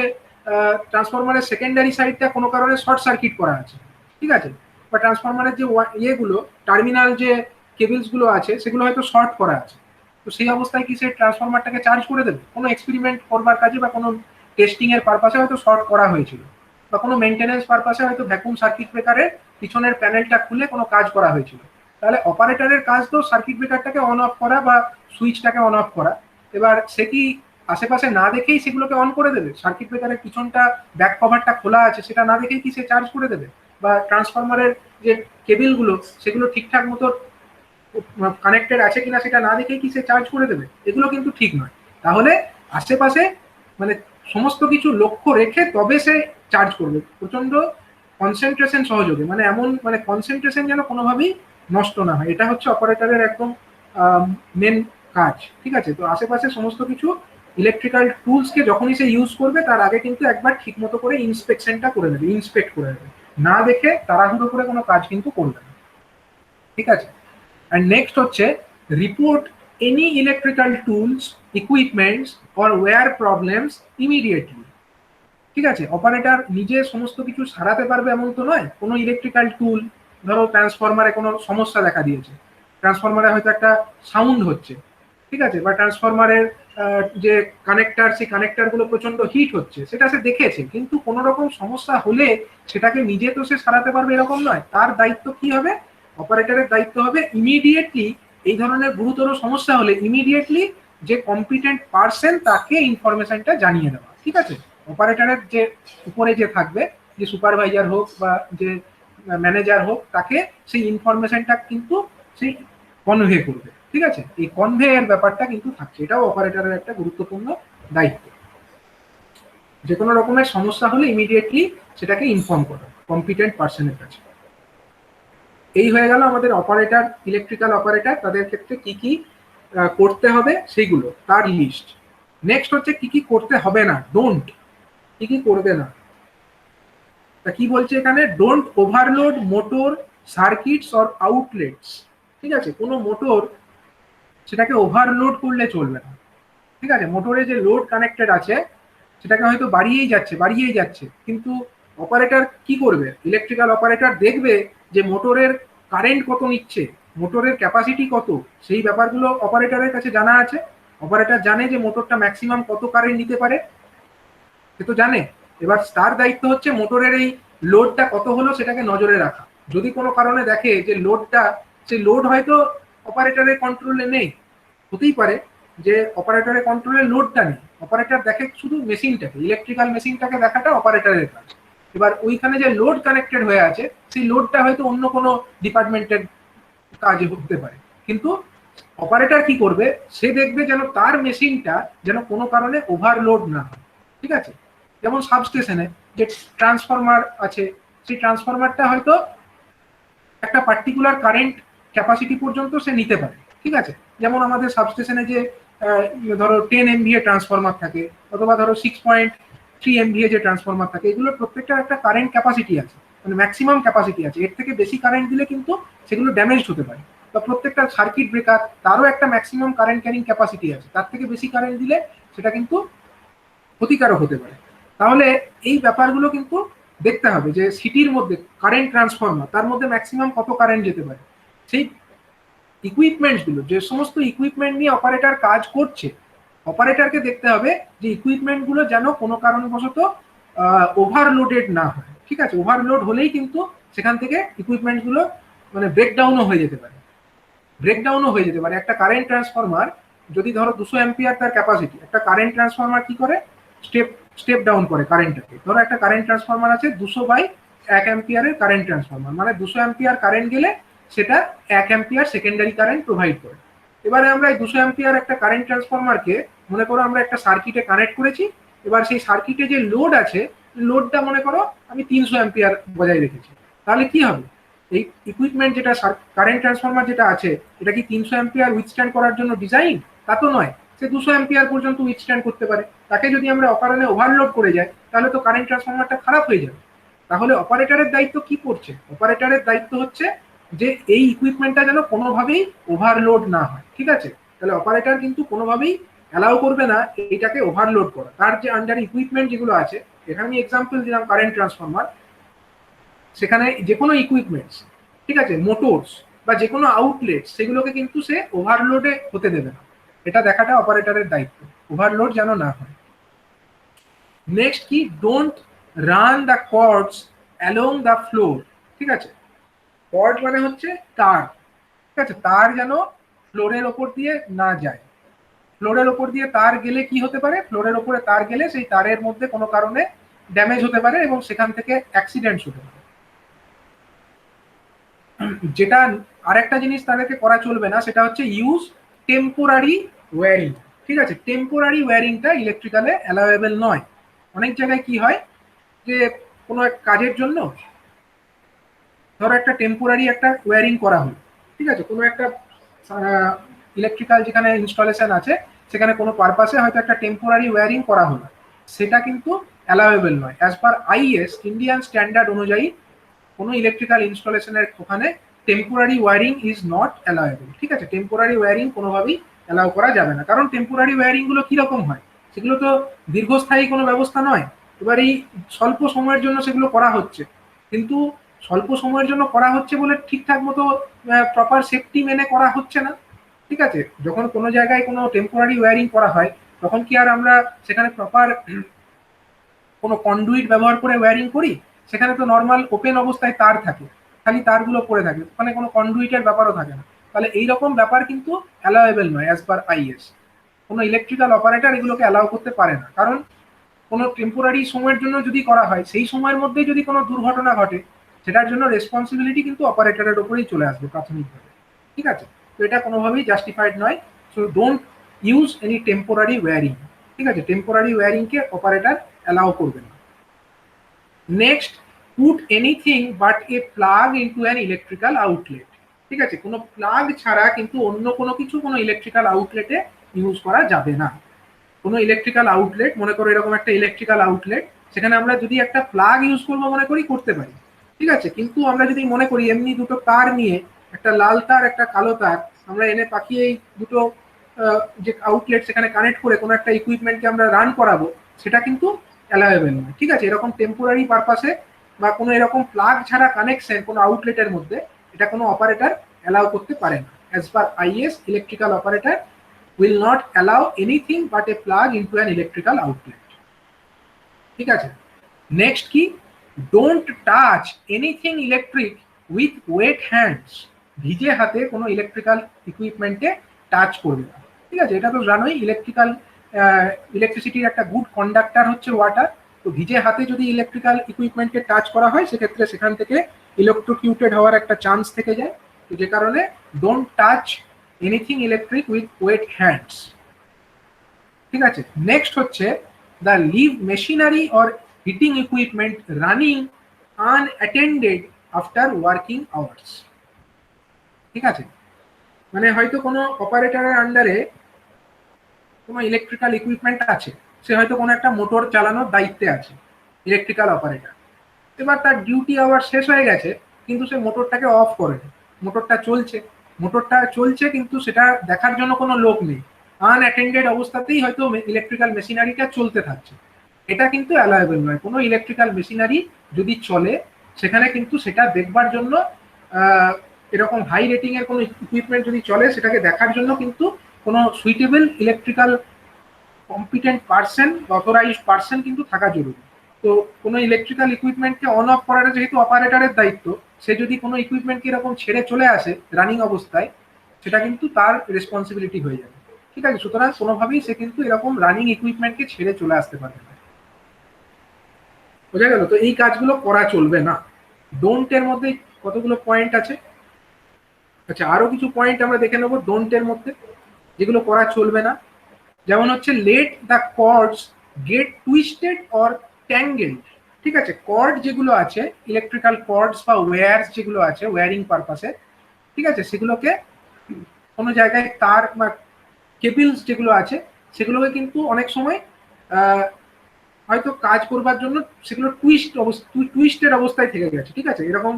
ট্রান্সফরমারের সেকেন্ডারি সাইডটা কোনো কারণে শর্ট সার্কিট করা আছে, ঠিক আছে, বা ট্রান্সফরমারের যে ইয়েগুলো টার্মিনাল যে কেবলসগুলো আছে সেগুলো হয়তো শর্ট করা আছে, তো সেই অবস্থায় কি সে ট্রান্সফরমারটাকে চার্জ করে দেবে? কোনো এক্সপেরিমেন্ট করবার কাজে বা কোনো টেস্টিং এর পারপাসে হয়তো শর্ট করা হয়েছিল, বা কোনো মেনটেন্যান্স পারপাসে হয়তো ভ্যাকুয়াম সার্কিট ব্রেকারের পিছনের প্যানেলটা খুলে কোনো কাজ করা হয়েছিল। তাহলে অপারেটরের কাজ তো সার্কিট ব্রেকারটাকে অন অফ করা বা সুইচটাকে অন অফ করা। এবার সে কি আশেপাশে না দেখেই সেগুলোকে অন করে দেবে? সার্কিট ব্রেকারের পিছনটা ব্যাক কভারটা খোলা আছে সেটা না দেখেই কি সে চার্জ করে দেবে? বা ট্রান্সফরমারের যে কেবলগুলো সেগুলো ঠিকঠাক মতো কানেক্টেড আছে কিনা সেটা না দেখেই কি সে চার্জ করে দেবে? এগুলো কিন্তু ঠিক নয়। তাহলে আশেপাশে মানে সমস্ত কিছু লক্ষ্য রেখে তবে সে চার্জ করবে, প্রচন্ড কনসেন্ট্রেশন সহযোগে, মানে এমন মানে কনসেন্ট্রেশন যেন কোনোভাবেই নষ্ট না হয়। এটা হচ্ছে অপারেটরের একদম মেন কাজ, ঠিক আছে। তো আশেপাশে সমস্ত কিছু ইলেকট্রিক্যাল টুলসকে যখনই সে ইউজ করবে তার আগে কিন্তু একবার ঠিক মতো করে ইন্সপেকশনটা করে নেবে, ইন্সপেক্ট করে নেবে, না দেখে তাড়াহুড়ো করে কোনো কাজ কিন্তু করবে না, ঠিক আছে। And next হচ্ছে report any electrical tools, equipments or wear problems immediately, ঠিক আছে। অপারেটর নিজে সমস্ত কিছু সারাতে পারবে এমন তো নয়। কোনো ইলেকট্রিক্যাল টুল, ধরো ট্রান্সফরমারে কোনো সমস্যা দেখা দিয়েছে, ট্রান্সফরমারে হয়তো একটা সাউন্ড হচ্ছে, ঠিক আছে, বা ট্রান্সফরমারের যে কানেক্টার, সেই কানেক্টারগুলো প্রচন্ড হিট হচ্ছে, সেটা সে দেখেছে, কিন্তু কোনো রকম সমস্যা হলে সেটাকে নিজে তো সে সারাতে পারবে এরকম নয়। তার দায়িত্ব কি হবে? অপারেটরের দায়িত্ব হবে ইমিডিয়েটলি এই ধরনের গুরুতর সমস্যা হলে ইমিডিয়েটলি যে কম্পিটেন্ট পার্সন তাকে ইনফরমেশনটা জানিয়ে দেওয়া, ঠিক আছে। অপারেটরের যে উপরে যে থাকবে, যে সুপারভাইজার হোক বা যে ম্যানেজার হোক, তাকে সেই ইনফরমেশনটা কিন্তু সেই কনভে করবে, ঠিক আছে। এই কনভেয়ের ব্যাপারটা কিন্তু থাকছে, এটাও অপারেটরের একটা গুরুত্বপূর্ণ দায়িত্ব। যে কোনো রকমের সমস্যা হলে ইমিডিয়েটলি সেটাকে ইনফর্ম করা কম্পিটেন্ট পার্সনের কাছে। এই হয়ে গেল আমাদের অপারেটর, ইলেকট্রিক্যাল অপারেটর, তাদের ক্ষেত্রে কি কি করতে হবে সেইগুলো, তার লিস্ট। নেক্সট হচ্ছে কি কি করতে হবে না, ডোন্ট, কি কি করবে না। তা কি বলছে এখানে? Don't overload motor, circuits or outlets, ঠিক আছে। কোনো মোটর সেটাকে ওভারলোড করলে চলবে না, ঠিক আছে। মোটরে যে লোড কানেক্টেড আছে সেটাকে হয়তো বাড়িয়েই যাচ্ছে, কিন্তু অপারেটর কি করবে? ইলেকট্রিক্যাল অপারেটর দেখবে যে মোটরের কারেন্ট কত নিচ্ছে, মোটরের ক্যাপাসিটি কত, সেই ব্যাপারগুলো অপারেটরের কাছে জানা আছে। অপারেটর জানে যে মোটরটা ম্যাক্সিমাম কত কারেন্ট নিতে পারে, সে তো জানে। এবার তার দায়িত্ব হচ্ছে মোটরের এই লোডটা কত হলো সেটাকে নজরে রাখা। যদি কোনো কারণে দেখে যে লোডটা, সেই লোড হয়তো অপারেটরের কন্ট্রোলে নেই, হতেই পারে যে অপারেটরের কন্ট্রোলে লোডটা নেই, অপারেটর দেখে শুধু মেশিনটাকে, ইলেকট্রিক্যাল মেশিনটাকে দেখাটা অপারেটরের কাজ। এবার ওইখানে যে লোড কানেক্টেড হয়ে আছে সেই লোডটা হয়তো অন্য কোনো ডিপার্টমেন্টের কাজ হতে পারে, কিন্তু অপারেটর কি করবে, সে দেখবে যেন তার মেশিনটা যেন কোনো কারণে ওভারলোড না হয়। ঠিক আছে, যেমন সাবস্টেশনে যে ট্রান্সফরমার আছে, সেই ট্রান্সফরমারটা হয়তো একটা পার্টিকুলার কারেন্ট ক্যাপাসিটি পর্যন্ত সে নিতে পারে। ঠিক আছে, যেমন আমাদের সাবস্টেশনে যে ধরো 10 MVA ট্রান্সফরমার থাকে, অথবা ধরো 6.3 MVA যে ট্রান্সফরমার থাকে, এগুলো প্রত্যেকটার একটা কারেন্ট ক্যাপাসিটি আছে, মানে ম্যাক্সিমাম ক্যাপাসিটি আছে। এর থেকে বেশি কারেন্ট দিলে কিন্তু সেগুলো ড্যামেজড হতে পারে। বা প্রত্যেকটা সার্কিট ব্রেকার তারও একটা ম্যাক্সিমাম কারেন্ট ক্যারিং ক্যাপাসিটি আছে, তার থেকে বেশি কারেন্ট দিলে সেটা কিন্তু ক্ষতিকারক হতে পারে। তাহলে এই ব্যাপারগুলো কিন্তু দেখতে হবে যে সিটির মধ্যে কারেন্ট ট্রান্সফরমার, তার মধ্যে ম্যাক্সিমাম কত কারেন্ট যেতে পারে। সেই ইকুইপমেন্টসগুলো, যে সমস্ত ইকুইপমেন্ট নিয়ে অপারেটর কাজ করছে, অপারেটরকে দেখতে হবে যে ইকুইপমেন্টগুলো যেন কোনো কারণবশত ওভারলোডেড না হয়। ঠিক আছে, ওভারলোড হলেই কিন্তু সেখান থেকে ইকুইপমেন্টসগুলো মানে ব্রেকডাউনও হয়ে যেতে পারে। একটা কারেন্ট ট্রান্সফরমার যদি ধরো 200 অ্যাম্পিয়ার তার ক্যাপাসিটি, একটা কারেন্ট ট্রান্সফরমার কি করে, স্টেপ ডাউন করে কারেন্টটাকে। ধরো একটা কারেন্ট ট্রান্সফরমার আছে 200/1 অ্যাম্পিয়ারের কারেন্ট ট্রান্সফরমার, মানে 200 অ্যাম্পিয়ার কারেন্ট গেলে সেটা 1 অ্যাম্পিয়ার সেকেন্ডারি কারেন্ট প্রোভাইড করে। এবারে আমরা এই 200 অ্যাম্পিয়ার একটা কারেন্ট ট্রান্সফরমারকে মনে করো আমরা একটা সার্কিটে কানেক্ট করেছি। এবার সেই সার্কিটে যে লোড আছে, লোডটা মনে করো আমি 300 অ্যাম্পিয়ার বজায় রেখেছি। তাহলে কি হবে, এই ইকুইপমেন্ট যেটা কারেন্ট ট্রান্সফরমার যেটা আছে, এটা কি 300 অ্যাম্পিয়ার উইথস্ট্যান্ড করার জন্য ডিজাইন? তা তো নয়, সে 200 অ্যাম্পিয়ার পর্যন্ত উইথস্ট্যান্ড করতে পারে। তাকে যদি আমরা অকারণে ওভারলোড করে যাই, তাহলে তো কারেন্ট ট্রান্সফরমারটা খারাপ হয়ে যাবে। তাহলে অপারেটরের দায়িত্ব কি পড়ছে? অপারেটরের দায়িত্ব হচ্ছে যে এই ইকুইপমেন্টটা যেন কোনোভাবেই ওভারলোড না হয়। ঠিক আছে, তাহলে অপারেটর কিন্তু কোনোভাবেই অ্যালাউ করবে না এইটাকে ওভারলোড করা। তার যে আন্ডার ইকুইপমেন্ট যেগুলো আছে, এখানে আমি এক্সাম্পল দিলাম কারেন্ট ট্রান্সফরমার, সেখানে যে কোনো ইকুইপমেন্টস, ঠিক আছে, মোটরস বা যে কোনো আউটলেট, সেগুলোকে কিন্তু সে ওভারলোডে হতে দেবে না। এটা দেখাটা অপারেটরের দায়িত্ব, ওভারলোড যেন না হয়। নেক্সট কি, don't run the chords along the floor. ঠিক আছে, কর্ড মানে হচ্ছে তার। ঠিক আছে, তার যেন ফ্লোরের ওপর দিয়ে না যায়। ফ্লোরের ওপর দিয়ে তার গেলে কি হতে পারে, ফ্লোরের ওপরে তার গেলে সেই তারের মধ্যে কোনো কারণে ড্যামেজ হতে পারে এবং সেখান থেকে অ্যাক্সিডেন্টস হতে পারে। যেটা আরেকটা জিনিস তাদেরকে করা চলবে না, সেটা হচ্ছে ইউজ টেম্পোরারি ওয়্যারিং। ঠিক আছে, টেম্পোরারি ওয়্যারিংটা ইলেকট্রিক্যালে অ্যালাউয়েবল নয়। অনেক জায়গায় কি হয় যে কোনো এক কাজের জন্য ধরো একটা টেম্পোরারি একটা ওয়্যারিং করা হলো। ঠিক আছে, কোনো একটা ইলেকট্রিক্যাল যেখানে ইনস্টলেশন আছে, সেখানে কোনো পারপাসে হয়তো একটা টেম্পোরারি ওয়্যারিং করা হলো, সেটা কিন্তু অ্যালাউয়েবল নয়। As per is Indian standard অনুযায়ী কোনো ইলেকট্রিক্যাল ইনস্টলেশনের ওখানে temporary wiring is not allowable. ঠিক আছে, টেম্পোরারি ওয়্যারিং কোনোভাবেই অ্যালাউ করা যাবে না। কারণ টেম্পোরারি ওয়্যারিং গুলো কিরকম হয়, সেগুলো তো দীর্ঘস্থায়ী কোনো ব্যবস্থা নয়। এবার এই স্বল্প সময়ের জন্য সেগুলো করা হচ্ছে, কিন্তু স্বল্প সময়ের জন্য করা হচ্ছে বলে ঠিকঠাক মতো প্রপার সেফটি মেনে করা হচ্ছে না। ঠিক আছে, যখন কোনো জায়গায় কোনো টেম্পোরারি ওয়্যারিং করা হয়, তখন কি আর আমরা সেখানে প্রপার কোনো কন্ডুইট ব্যবহার করে ওয়্যারিং করি? সেখানে তো নর্মাল ওপেন অবস্থায় তার থাকে, খালি তারগুলো পড়ে থাকে, ওখানে কোনো কন্ডুইটের ব্যাপারও থাকে না। তাহলে এইরকম ব্যাপার কিন্তু অ্যালাউয়েবল নয় অ্যাজ পার আইএস। কোনো ইলেকট্রিক্যাল অপারেটর এগুলোকে অ্যালাউ করতে পারে না। কারণ কোনো টেম্পোরারি সময়ের জন্য যদি করা হয়, সেই সময়ের মধ্যে যদি কোনো দুর্ঘটনা ঘটে, সেটার জন্য রেসপন্সিবিলিটি কিন্তু অপারেটরের উপরেই চলে আসবে প্রাথমিকভাবে। ঠিক আছে, তো এটা কোনোভাবেই জাস্টিফাইড নয়। So don't use any temporary wiring. ঠিক আছে, টেম্পোরারি ওয়্যারিংকে অপারেটর অ্যালাউ করবে না। Next, put anything but a plug into an electrical outlet. ঠিক আছে, কোনো প্লাগ ছাড়া কিন্তু অন্য কোনো কিছু কোনো ইলেকট্রিক্যাল আউটলেটে ইউজ করা যাবে না। কোনো ইলেকট্রিক্যাল আউটলেট, মনে করো এরকম একটা ইলেকট্রিক্যাল আউটলেট, সেখানে আমরা যদি একটা প্লাগ ইউজ করবো মনে করি, করতে পারি। ঠিক আছে, কিন্তু আমরা যদি মনে করি এমনি দুটো তার নিয়ে, একটা লাল তার একটা কালো তার, আমরা এনে পাকিয়ে এই দুটো যে আউটলেট সেখানে কানেক্ট করে কোনো একটা ইকুইপমেন্টকে আমরা রান করাবো, সেটা কিন্তু অ্যালাউয়েবল নয়। ঠিক আছে, এরকম টেম্পোরারি পারপাসে বা কোনো এরকম প্লাগ ছাড়া কানেকশন কোনো আউটলেটের মধ্যে, এটা কোনো অপারেটর অ্যালাউ করতে পারে না। As per is, electrical operator will not allow anything but a plug into an electrical outlet. ঠিক আছে, নেক্সট কি, don't touch anything electric with wet hands. ভিজে হাতে কোনো ইলেকট্রিক্যাল ইকুইপমেন্টে টাচ করবে না। ঠিক ঠিক আছে, এটা তো জানোই ইলেকট্রিসিটির একটা গুড কন্ডাক্টর হচ্ছে ওয়াটার। তো ভিজে হাতে যদি ইলেকট্রিক্যাল ইকুইপমেন্টকে টাচ করা হয় সেক্ষেত্রে সেখান থেকে ইলেকট্রোকিউটেড হওয়ার একটা চান্স থেকে যায়, তো যে কারণে don't touch anything electric with wet hands. ঠিক আছে, নেক্সট হচ্ছে the leave machinery or heating equipment running unattended after working hours. ঠিক আছে, মানে হয়তো কোনো অপারেটরের আন্ডারে কোনো ইলেকট্রিক্যাল ইকুইপমেন্ট আছে, সে হয়তো কোনো একটা মোটর চালানোর দায়িত্বে আছে, ইলেকট্রিক্যাল অপারেটর। এবার তার ডিউটি আওয়ার শেষ হয়ে গেছে কিন্তু সে মোটরটাকে অফ করেনি, মোটরটা চলছে কিন্তু সেটা দেখার জন্য কোনো লোক নেই, আনঅ্যাটেন্ডেড অবস্থাতেই হয়তো ইলেকট্রিক্যাল মেশিনারিটা চলতে থাকছে। এটা কিন্তু অ্যালাউয়েবল নয়। কোনো ইলেকট্রিক্যাল মেশিনারি যদি চলে সেখানে কিন্তু সেটা দেখবার জন্য এরকম হাই রেটিং এর কোনো ইকুইপমেন্ট যদি চলে সেটাকে দেখার জন্য কিন্তু কোনো suitable electrical competent person, authorised person কিন্তু থাকা জরুরি। তো কোনো ইলেকট্রিক্যাল ইকুইপমেন্টকে অন অফ করাটা যেহেতু অপারেটরের দায়িত্ব, সে যদি কোনো ইকুইপমেন্টকে এরকম ছেড়ে চলে আসে রানিং অবস্থায়, সেটা কিন্তু তার রেসপন্সিবিলিটি হয়ে যাবে। ঠিক আছে, সুতরাং কোনোভাবেই সে কিন্তু এরকম রানিং ইকুইপমেন্টকে ছেড়ে চলে আসতে পারবে না। বোঝা গেল? তো এই কাজগুলো করা চলবে না। ডোন্টের মধ্যে কতগুলো পয়েন্ট আছে। আচ্ছা, আরো কিছু পয়েন্ট আমরা দেখে নেবো ডোন্টের মধ্যে, যেগুলো করা চলবে না। যেমন হচ্ছে let the cords get twisted or tangled. ঠিক আছে, কর্ড যেগুলো আছে, ইলেকট্রিক্যাল কর্ডস বা ওয়্যারস যেগুলো আছে ওয়্যারিং পারপাসে, ঠিক আছে, সেগুলোকে কোনো জায়গায় তার বা কেবলস যেগুলো আছে সেগুলোকে কিন্তু অনেক সময় হয়তো কাজ করবার জন্য সেগুলো টুইস্টেড অবস্থায় থেকে গেছে। ঠিক আছে, এরকম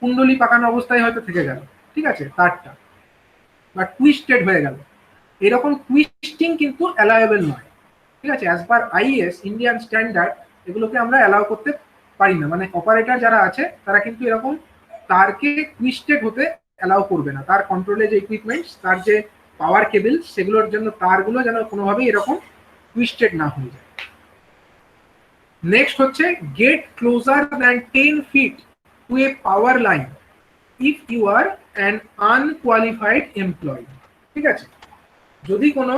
কুণ্ডলি পাকানো অবস্থায় হয়তো থেকে গেল, ঠিক আছে, তারটা বা টুইস্টেড হয়ে গেল, এরকম টুইস্টিং কিন্তু অ্যালাউয়েবল নয়। ঠিক আছে, as per is Indian standard এগুলোকে আমরা অ্যালাউ করতে পারি না। মানে অপারেটর যারা আছে তারা কিন্তু এরকম তারকে টুইস্টেড হতে অ্যালাউ করবে না। তার কন্ট্রোলে যে ইকুইপমেন্টস, তার যে পাওয়ার কেবল, সেগুলোর জন্য তারগুলো যেন কোনোভাবেই এরকম টুইস্টেড না হয়ে যায়। নেক্সট হচ্ছে get closer than 10 feet to a power line if you are an unqualified employee. ঠিক আছে, যদি কোনো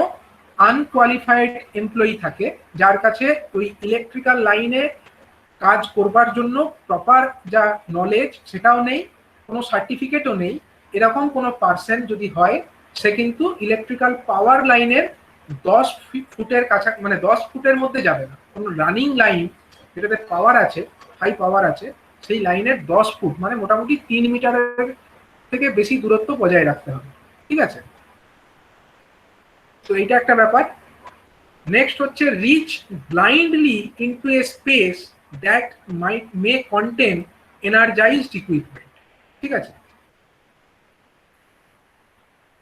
আনকোয়ালিফাইড এমপ্লয়ি থাকে যার কাছে ওই ইলেকট্রিক্যাল লাইনে কাজ করবার জন্য প্রপার যা নলেজ সেটাও নেই, কোনো সার্টিফিকেটও নেই, এরকম কোনো পার্সন যদি হয়, সে কিন্তু ইলেকট্রিক্যাল পাওয়ার লাইনের 10 ফুটের কাছা, মানে 10 ফুটের মধ্যে যাবে না। কোনো রানিং লাইন যেটাতে পাওয়ার আছে, হাই পাওয়ার আছে, সেই লাইনের 10 ফুট মানে মোটামুটি 3 মিটারের থেকে বেশি দূরত্ব বজায় রাখতে হবে। ঠিক আছে, তো এইটা একটা ব্যাপার। নেক্সট হচ্ছে reach blindly into a space that may contain energised equipment. ঠিক আছে,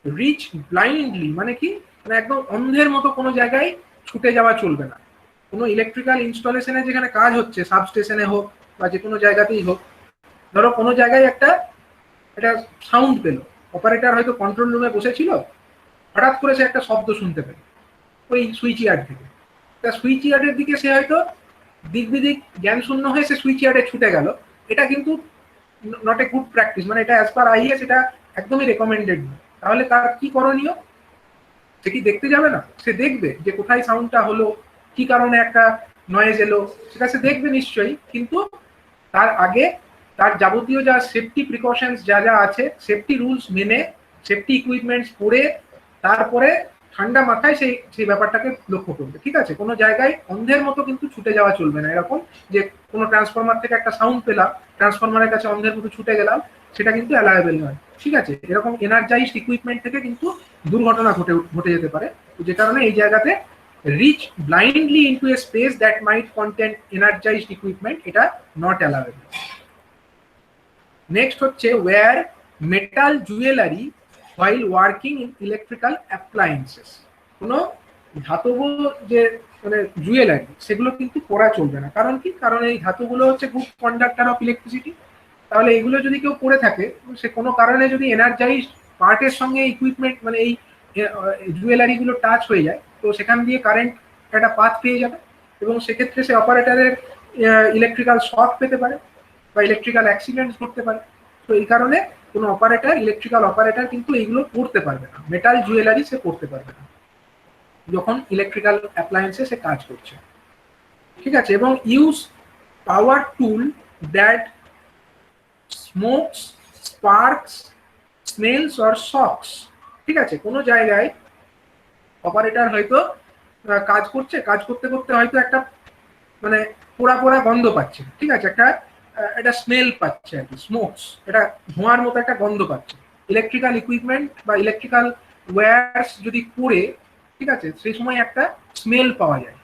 রিচ ব্লাইন্ডলি মানে কি, মানে একদম অন্ধের মতো কোনো জায়গায় ছুটে যাওয়া চলবে না। কোনো ইলেকট্রিক্যাল ইনস্টলেশনে যেখানে কাজ হচ্ছে, সাবস্টেশনে হোক বা যে কোনো জায়গাতেই হোক, ধরো কোনো জায়গায় একটা সাউন্ড পেলো, অপারেটর হয়তো কন্ট্রোল রুমে বসেছিল, হঠাৎ করে সে একটা শব্দ শুনতে পেল ওই সুইচ ইয়ার্ড থেকে। তা সুইচ ইয়ার্ডের দিকে সে হয়তো দিক বিদিক জ্ঞান শূন্য হয়ে সে সুইচ ইয়ার্ডে ছুটে গেল। এটা কিন্তু নট এ গুড প্র্যাকটিস, মানে এটা অ্যাজ পার আইএস এটা একদমই রেকমেন্ডেড নয়। তাহলে তার কি করণীয়? সে কি দেখতে যাবে না? সে দেখবে যে কোথায় সাউন্ডটা হলো, কি কারণে একটা নয়েজ এলো, সেটা সে দেখবে নিশ্চয়ই, কিন্তু তার আগে তার যাবতীয় যা সেফটি প্রিকশনস যা যা আছে, সেফটি রুলস মেনে, সেফটি ইকুইপমেন্টস পরে, তারপরে ঠান্ডা মাথায় সেই ব্যাপারটাকে লক্ষ্য করবে। ঠিক আছে, কোনো জায়গায় অন্ধের মতো কিন্তু ছুটে যাওয়া চলবে না। এরকম যে কোনো ট্রান্সফরমার থেকে একটা সাউন্ড পেলাম, ট্রান্সফরমারের কাছে অন্ধের মতো ছুটে গেলাম, সেটা কিন্তু অ্যালাউয়েবল নয়। ঠিক আছে, এরকম এনার্জাইজড ইকুইপমেন্ট থেকে কিন্তু দুর্ঘটনা ঘটে যেতে পারে। যে কারণে এই জায়গাতে reach blindly into a space that might contain energised equipment, এটা নট অ্যালাউয়েবল। নেক্সট হচ্ছে wear metal jewellery while working in electrical appliances। কোনো ধাতব যে মানে জুয়েলারি সেগুলো কিন্তু পরা চলবে না। কারণ কি? কারণ এই ধাতুগুলো হচ্ছে গুড কন্ডাক্টর অফ ইলেকট্রিসিটি। তাহলে এগুলো যদি কেউ পরে থাকে, সে কোনো কারণে যদি এনার্জাইজ পার্টের সঙ্গে ইকুইপমেন্ট মানে এই জুয়েলারিগুলো টাচ হয়ে যায়, তো সেখান দিয়ে কারেন্ট একটা পাথ পেয়ে যাবে এবং সেক্ষেত্রে সে অপারেটরের ইলেকট্রিক্যাল শক পেতে পারে বা ইলেকট্রিক্যাল অ্যাক্সিডেন্ট ঘটতে পারে। তো এই কারণে কোনো অপারেটর, ইলেকট্রিক্যাল অপারেটর কিন্তু এইগুলো পড়তে পারবে না, মেটাল জুয়েলারি সে পড়তে পারবে না। যখন ইলেকট্রিক্যাল অ্যাপ্লায়েন্সে সে কাজ করছে, ঠিক আছে। এবং use power tool that smokes, sparks, smells or shocks, ঠিক আছে। কোনো জায়গায় অপারেটর হয়তো কাজ করছে, কাজ করতে করতে হয়তো একটা মানে পোড়া পোড়া গন্ধ পাচ্ছে, ঠিক আছে, একটা স্মেল পাচ্ছে আর কি, স্মোকস, এটা ধোঁয়ার মতো একটা গন্ধ পাচ্ছে। ইলেকট্রিক্যাল ইকুইপমেন্ট বা ইলেকট্রিক্যাল ওয়্যারস যদি পড়ে, ঠিক আছে, সেই সময় একটা স্মেল পাওয়া যায়।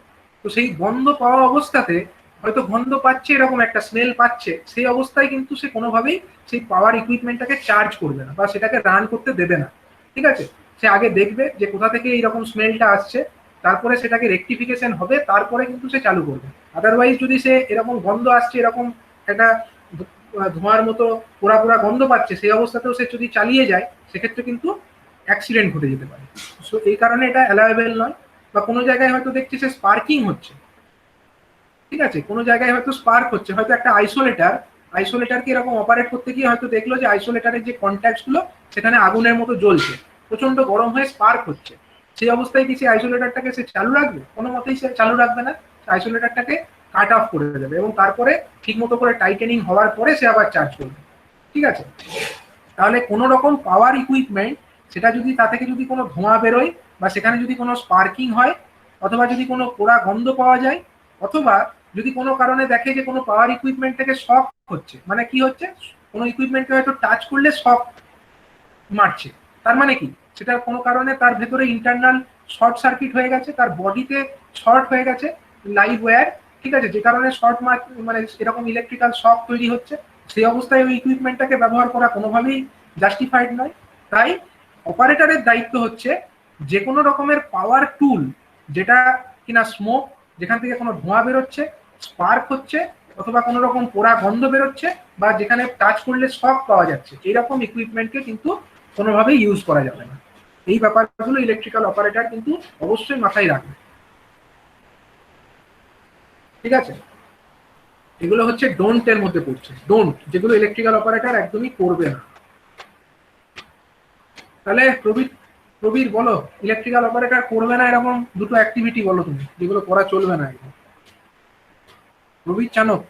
তো সেই গন্ধ পাওয়া অবস্থাতে হয়তো গন্ধ পাচ্ছে, এরকম একটা স্মেল পাচ্ছে, সেই অবস্থায় কিন্তু সে কোনোভাবেই সেই পাওয়ার ইকুইপমেন্টটাকে চার্জ করবে না বা সেটাকে রান করতে দেবে না, ঠিক আছে। সে আগে দেখবে যে কোথা থেকে এইরকম স্মেলটা আসছে, তারপরে সেটাকে রেকটিফিকেশন হবে, তারপরে কিন্তু সে চালু করবে। আদারওয়াইজ যদি সে এরকম গন্ধ আসছে, এরকম একটা ধোঁয়ার মতো পোড়া পোড়া গন্ধ পাচ্ছে, সেই অবস্থাতেও সে যদি চালিয়ে যায়, সেক্ষেত্রে কিন্তু অ্যাক্সিডেন্ট ঘটে যেতে পারে। সো এই কারণে এটা অ্যালাউয়েবল নয়। বা কোনো জায়গায় হয়তো দেখছি সে স্পার্কিং হচ্ছে, ঠিক আছে, কোনো জায়গায় হয়তো স্পার্ক হচ্ছে, হয়তো একটা আইসোলেটারকে এরকম অপারেট করতে গিয়ে হয়তো দেখলো যে আইসোলেটারের যে কন্ট্যাক্ট গুলো সেখানে আগুনের মতো জ্বলছে, প্রচন্ড গরম হয়ে স্পার্ক হচ্ছে। সেই অবস্থায় কি সেই আইসোলেটারটাকে সে চালু রাখবে? কোনো মতেই সে চালু রাখবে না। আইসোলেটারটাকে কাট অফ করে দেবে এবং তারপরে ঠিক মতো করে টাইটেনিং হওয়ার পরে সে আবার চার্জ করবে, ঠিক আছে। তাহলে কোনো রকম পাওয়ার ইকুইপমেন্ট, সেটা যদি তা থেকে যদি কোনো ধোঁয়া বেরোয় বা সেখানে যদি কোনো স্পার্কিং হয়, অথবা যদি কোনো পোড়া গন্ধ পাওয়া যায়, অথবা যদি কোনো কারণে দেখে যে কোনো পাওয়ার ইকুইপমেন্ট থেকে শক হচ্ছে, মানে কি হচ্ছে, কোনো ইকুইপমেন্টকে হয়তো টাচ করলে শক মারছে, তার মানে কি, সেটা কোনো কারণে তার ভেতরে ইন্টারনাল শর্ট সার্কিট হয়ে গেছে, তার বডিতে শর্ট হয়ে গেছে লাইভ ওয়্যার, ঠিক আছে, যে কারণে মানে এরকম ইলেকট্রিক্যাল শক তৈরি হচ্ছে। সেই অবস্থায় ওই ইকুইপমেন্টটাকে ব্যবহার করা কোনোভাবেই জাস্টিফাইড নয়। তাই অপারেটরের দায়িত্ব হচ্ছে যে কোনো রকমের পাওয়ার টুল, যেটা কিনা স্মোক, যেখান থেকে কোনো ধোঁয়া বেরোচ্ছে, স্পার্ক হচ্ছে, অথবা কোনো রকম পোড়া গন্ধ বেরোচ্ছে, বা যেখানে টাচ করলে শক পাওয়া যাচ্ছে, এইরকম ইকুইপমেন্টকে কিন্তু কোনোভাবেই ইউজ করা যাবে না। এই ব্যাপারগুলো ইলেকট্রিক্যাল অপারেটর কিন্তু অবশ্যই মাথায় রাখবে, ঠিক আছে। এগুলো হচ্ছে ডোন্ট এর মধ্যে পড়ছে, ডোন্ট, যেগুলো ইলেকট্রিক্যাল অপারেটর একদমই করবে না। তাহলে প্রবীর বলো, ইলেকট্রিক্যাল অপারেটর করবে না এরকম দুটো অ্যাক্টিভিটি বলো তুমি, যেগুলো করা চলবে না একদম। প্রবীর চানক,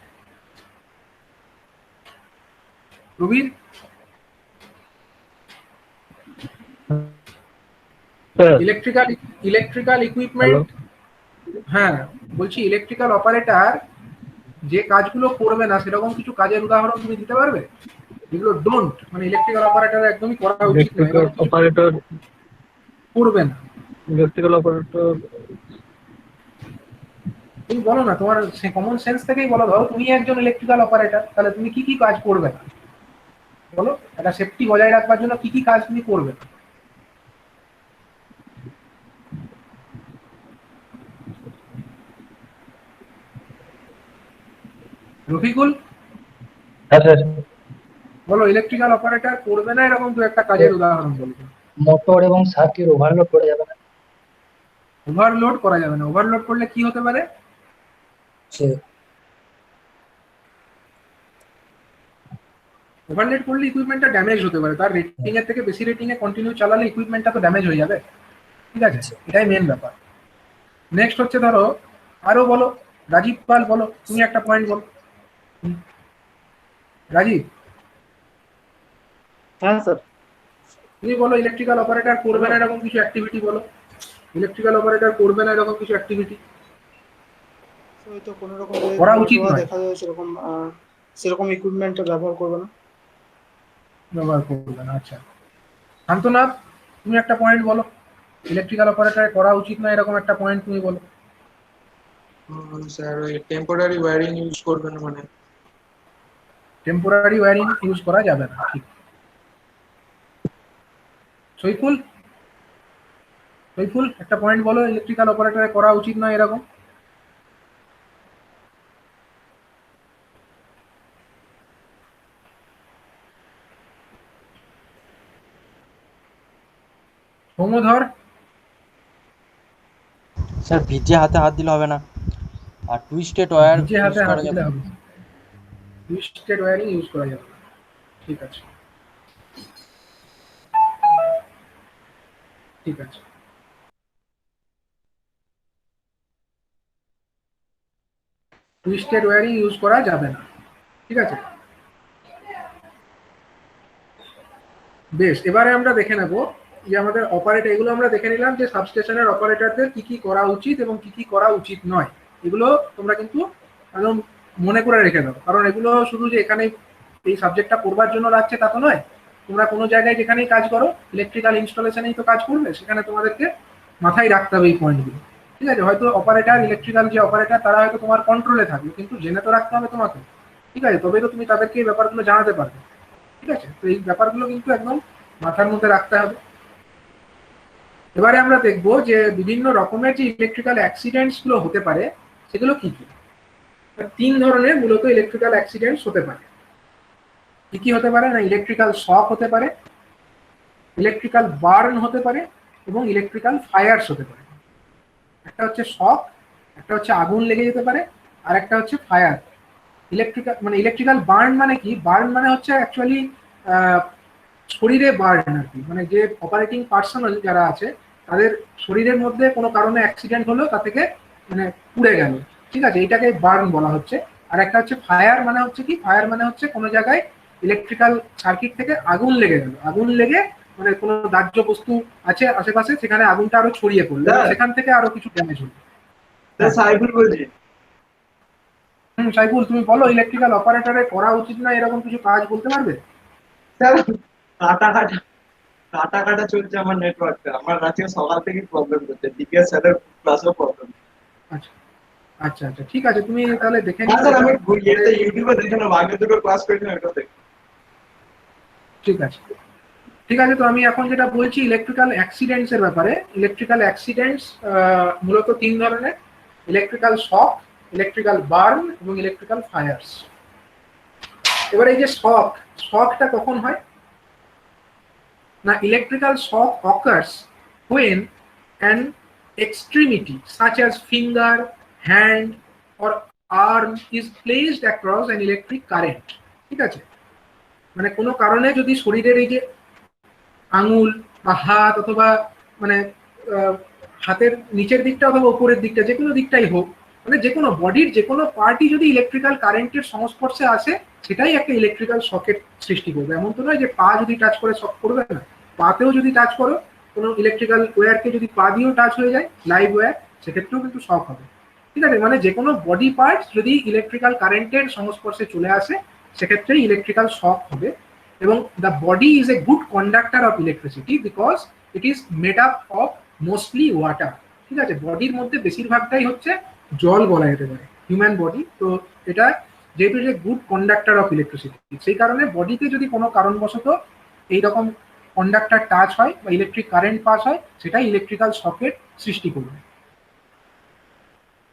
প্রবীর, ইলেকট্রিক্যাল ইকুইপমেন্ট, হ্যাঁ বলছি ইলেকট্রিক্যাল অপারেটর যে কাজগুলো করবে না সেরকম কিছু কাজের উদাহরণ তুমি দিতে পারবে, যেগুলো ডোন্ট, মানে ইলেকট্রিক্যাল অপারেটর একদমই করা উচিত নয়, অপারেটর করবে না। ইলেকট্রিক্যাল অপারেটর তুমি বলো না, তোমার কমন সেন্স থেকেই বলো, ধরো তুমি একজন ইলেকট্রিক্যাল অপারেটর, তাহলে তুমি কি কি কাজ করবে না বলো, একটা সেফটি বজায় রাখবার জন্য কি কি কাজ তুমি করবে না। রফিকুল, বলো ইলেকট্রিক্যাল অপারেটর করবে না এরকম দু একটা কাজের উদাহরণ বলবে। মোটর এবং সার্কিট ওভারলোড করা যাবে না। ওভারলোড করা যাবে না, ওভারলোড করলে কি হতে পারে? ওভারলোড করলে ইকুইপমেন্টটা ড্যামেজ হতে পারে, তার রেটিং এর থেকে বেশি রেটিং এ কন্টিনিউ চালালে ইকুইপমেন্টটা তো ড্যামেজ হয়ে যাবে, ঠিক আছে, এটাই মেন ব্যাপার। নেক্সট হচ্ছে ধরো আরো বলো, রাজীব পাল বলো, তুমি একটা পয়েন্ট বলো। রাজীব, হ্যাঁ স্যার, তুমি বলো ইলেকট্রিক্যাল অপারেটর করবে না এরকম কিছু অ্যাক্টিভিটি বলো, ইলেকট্রিক্যাল অপারেটর করবে না এরকম কিছু অ্যাক্টিভিটি হয়তো কোনো রকম করা উচিত নয়, দেখা যায় সেরকম ইকুইপমেন্ট ব্যবহার করবে না। ব্যবহার করবে না, আচ্ছা। শান্তনাথ, তুমি একটা পয়েন্ট বলো, ইলেকট্রিক্যাল অপারেটর করা উচিত না এরকম একটা পয়েন্ট তুমি বলো। স্যার ওই টেম্পোরারি ওয়্যারিং ইউজ করবেন, মানে টেম্পোরারি ওয়্যারিং ইউজ করা যাবে না, ঠিক। সৈফুল একটা পয়েন্ট বলো, ইলেকট্রিক্যাল অপারেটর করা উচিত নয় এরকম। সৌমধর, স্যার ভিজে হাতে হাত দিলে হবে না, আর টুইস্টেড ওয়্যার ভিজে হাতে ইউজ হাত করা দিলে যাবে হবে, টুইস্টেড ওয়্যারিং ইউজ করা যাবে না, ঠিক আছে, ঠিক আছে। টুইস্টেড ওয়্যারিং ইউজ করা যাবে না, ঠিক আছে। বেশ, এবারে আমরা দেখে নেব যে আমাদের অপারেটর, এগুলো আমরা দেখে নিলাম যে সাবস্টেশনের অপারেটরদের কি কি করা উচিত এবং কি কি করা উচিত নয়। এগুলো তোমরা কিন্তু একদম মনে করে রেখে দাও, কারণ এগুলো শুধু যে এখানে এই সাবজেক্টটা পড়বার জন্য রাখছে তা তো নয়। তোমরা কোনো জায়গায় যেখানেই কাজ করো, ইলেকট্রিক্যাল ইনস্টলেশনেই তো কাজ করবে, সেখানে তোমাদেরকে মাথায় রাখতে হবে এই পয়েন্টগুলো, ঠিক আছে। হয়তো অপারেটর, ইলেকট্রিক্যাল যে অপারেটর তারা হয়তো তোমার কন্ট্রোলে থাকবে, কিন্তু জেনে তো রাখতে হবে তোমাকে, ঠিক আছে, তবেই তো তুমি তাদেরকে এই ব্যাপারগুলো জানাতে পারবে, ঠিক আছে। তো এই ব্যাপারগুলো কিন্তু একদম মাথার মধ্যে রাখতে হবে। এবারে আমরা দেখব যে বিভিন্ন রকমের যে ইলেকট্রিক্যাল অ্যাক্সিডেন্টস গুলো হতে পারে সেগুলো কি কি। 3 ধরনের মূলত ইলেকট্রিক্যাল অ্যাক্সিডেন্টস হতে পারে। কি কি হতে পারে না, ইলেকট্রিক্যাল শক হতে পারে, ইলেকট্রিক্যাল বার্ন হতে পারে এবং ইলেকট্রিক্যাল ফায়ার্স হতে পারে। একটা হচ্ছে শক, একটা হচ্ছে আগুন লেগে যেতে পারে, আর একটা হচ্ছে ফায়ার। ইলেকট্রিক্যাল বার্ন মানে কি, বার্ন মানে হচ্ছে অ্যাকচুয়ালি শরীরে বার্ন আর কি, মানে যে অপারেটিং পার্সোনাল যারা আছে তাদের শরীরের মধ্যে কোনো কারণে অ্যাক্সিডেন্ট হলো, তা থেকে মানে পুড়ে গেল, ঠিক আছে, এইটাকে বার্ন বলা হচ্ছে। আর একটা হচ্ছে ফায়ার, মানে হচ্ছে কি, ফায়ার মানে হচ্ছে কোনো জায়গায় ইলেকট্রিক্যাল সার্কিট থেকে আগুন লেগে গেল, আগুন লেগে মানে কোনো দাহ্য বস্তু আছে আশেপাশে, সেখানে আগুনটা আরো ছড়িয়ে পড়লো, সেখান থেকে আরো কিছু ড্যামেজ হলো। সাইফুল বলছি। সাইফুল, তুমি বলো ইলেকট্রিক্যাল অপারেটরে করা উচিত না এরকম কিছু কাজ বলতে পারবে? কাটা কাটা কাটা কাটা চলছে আমার নেটওয়ার্কটা, আমার রাতে সকাল থেকে প্রবলেম হচ্ছে, ডিপিএস স্যারের ক্লাসেও প্রবলেম। আচ্ছা আচ্ছা আচ্ছা, ঠিক আছে, তুমি তাহলে দেখে হ্যাঁ স্যার, আমি ইউটিউবে দেখে নেবো, আগে দুটো ক্লাস করেছিলাম, এটা দেখ। ঠিক আছে ঠিক আছে। তো আমি এখন যেটা বলছি ইলেকট্রিক্যাল অ্যাক্সিডেন্টস এর ব্যাপারে। ইলেকট্রিক্যাল অ্যাক্সিডেন্টস মূলত 3 ধরনের: ইলেকট্রিক্যাল শক, ইলেকট্রিক্যাল বার্ন এবং ইলেকট্রিক্যাল ফায়ার্স। এবার এই যে শকটা কখন হয় না, electrical shock occurs when an extremity such as finger, hand or arm is placed across an electric current, ঠিক আছে। মানে কোনো কারণে যদি শরীরের এই যে আঙুল বা হাত অথবা মানে হাতের নিচের দিকটা অথবা উপরের দিকটা, যে কোনো দিকটাই হোক, মানে যে কোনো বডির যে কোনো পার্টই যদি ইলেকট্রিক্যাল কারেন্টের সংস্পর্শে আসে, সেটাই একটা ইলেকট্রিক্যাল শকের সৃষ্টি করবে। এমন তো নয় যে পা যদি টাচ করে শক করবে না, পাতেও যদি টাচ করো, কোনো ইলেকট্রিক্যাল ওয়্যারকে যদি পা দিয়েও টাচ হয়ে যায়, লাইভ ওয়্যার, সেক্ষেত্রেও কিন্তু শক হবে, ঠিক আছে। মানে যে কোনো বডি পার্ট যদি ইলেকট্রিক্যাল কারেন্টের সংস্পর্শে চলে আসে, সেক্ষেত্রেই ইলেকট্রিক্যাল শক হবে। এবং the body is a good conductor of electricity because it is made up of mostly water, ঠিক আছে। বডির মধ্যে বেশিরভাগটাই হচ্ছে জল বলা যেতে পারে, হিউম্যান বডি। তো এটা যেহেতু যে গুড কন্ডাক্টর অফ ইলেকট্রিসিটি, সেই কারণে বডিতে যদি কোনো কারণবশত এইরকম কন্ডাক্টর টাচ হয় বা ইলেকট্রিক কারেন্ট পাস হয়, সেটাই ইলেকট্রিক্যাল শকের সৃষ্টি করবে।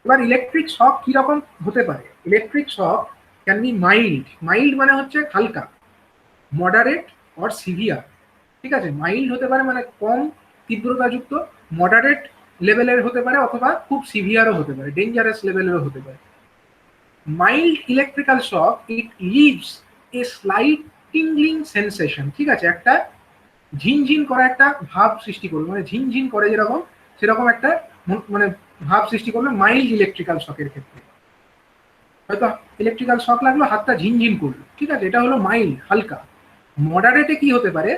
এবার ইলেকট্রিক শক কিরকম হতে পারে? Electric shock can be mild, mild মানে হচ্ছে হালকা, মডারেট অর সিভিয়ার, ঠিক আছে। মাইল্ড হতে পারে মানে কম তীব্রতাযুক্ত, মডারেট লেভেলের হতে পারে, অথবা খুব সিভিয়ারও হতে পারে, ডেঞ্জারাস লেভেলেরও হতে পারে। মাইল্ড ইলেকট্রিক্যাল শক ইট লিভস এ স্লাইট টিংলিং সেন্সেশন, ঠিক আছে, একটা ঝিনঝিন করা একটা ভাব সৃষ্টি করবে, মানে ঝিনঝিন করে যেরকম, সেরকম একটা মানে ভাব সৃষ্টি করবে মাইল্ড ইলেকট্রিক্যাল শকের ক্ষেত্রে। হয়তো ইলেকট্রিক্যাল শক লাগলো, হাতটা ঝিনঝিন করলো, ঠিক আছে, এটা হলো মাইল্ড, হালকা। মডারেটে কি হতে পারে?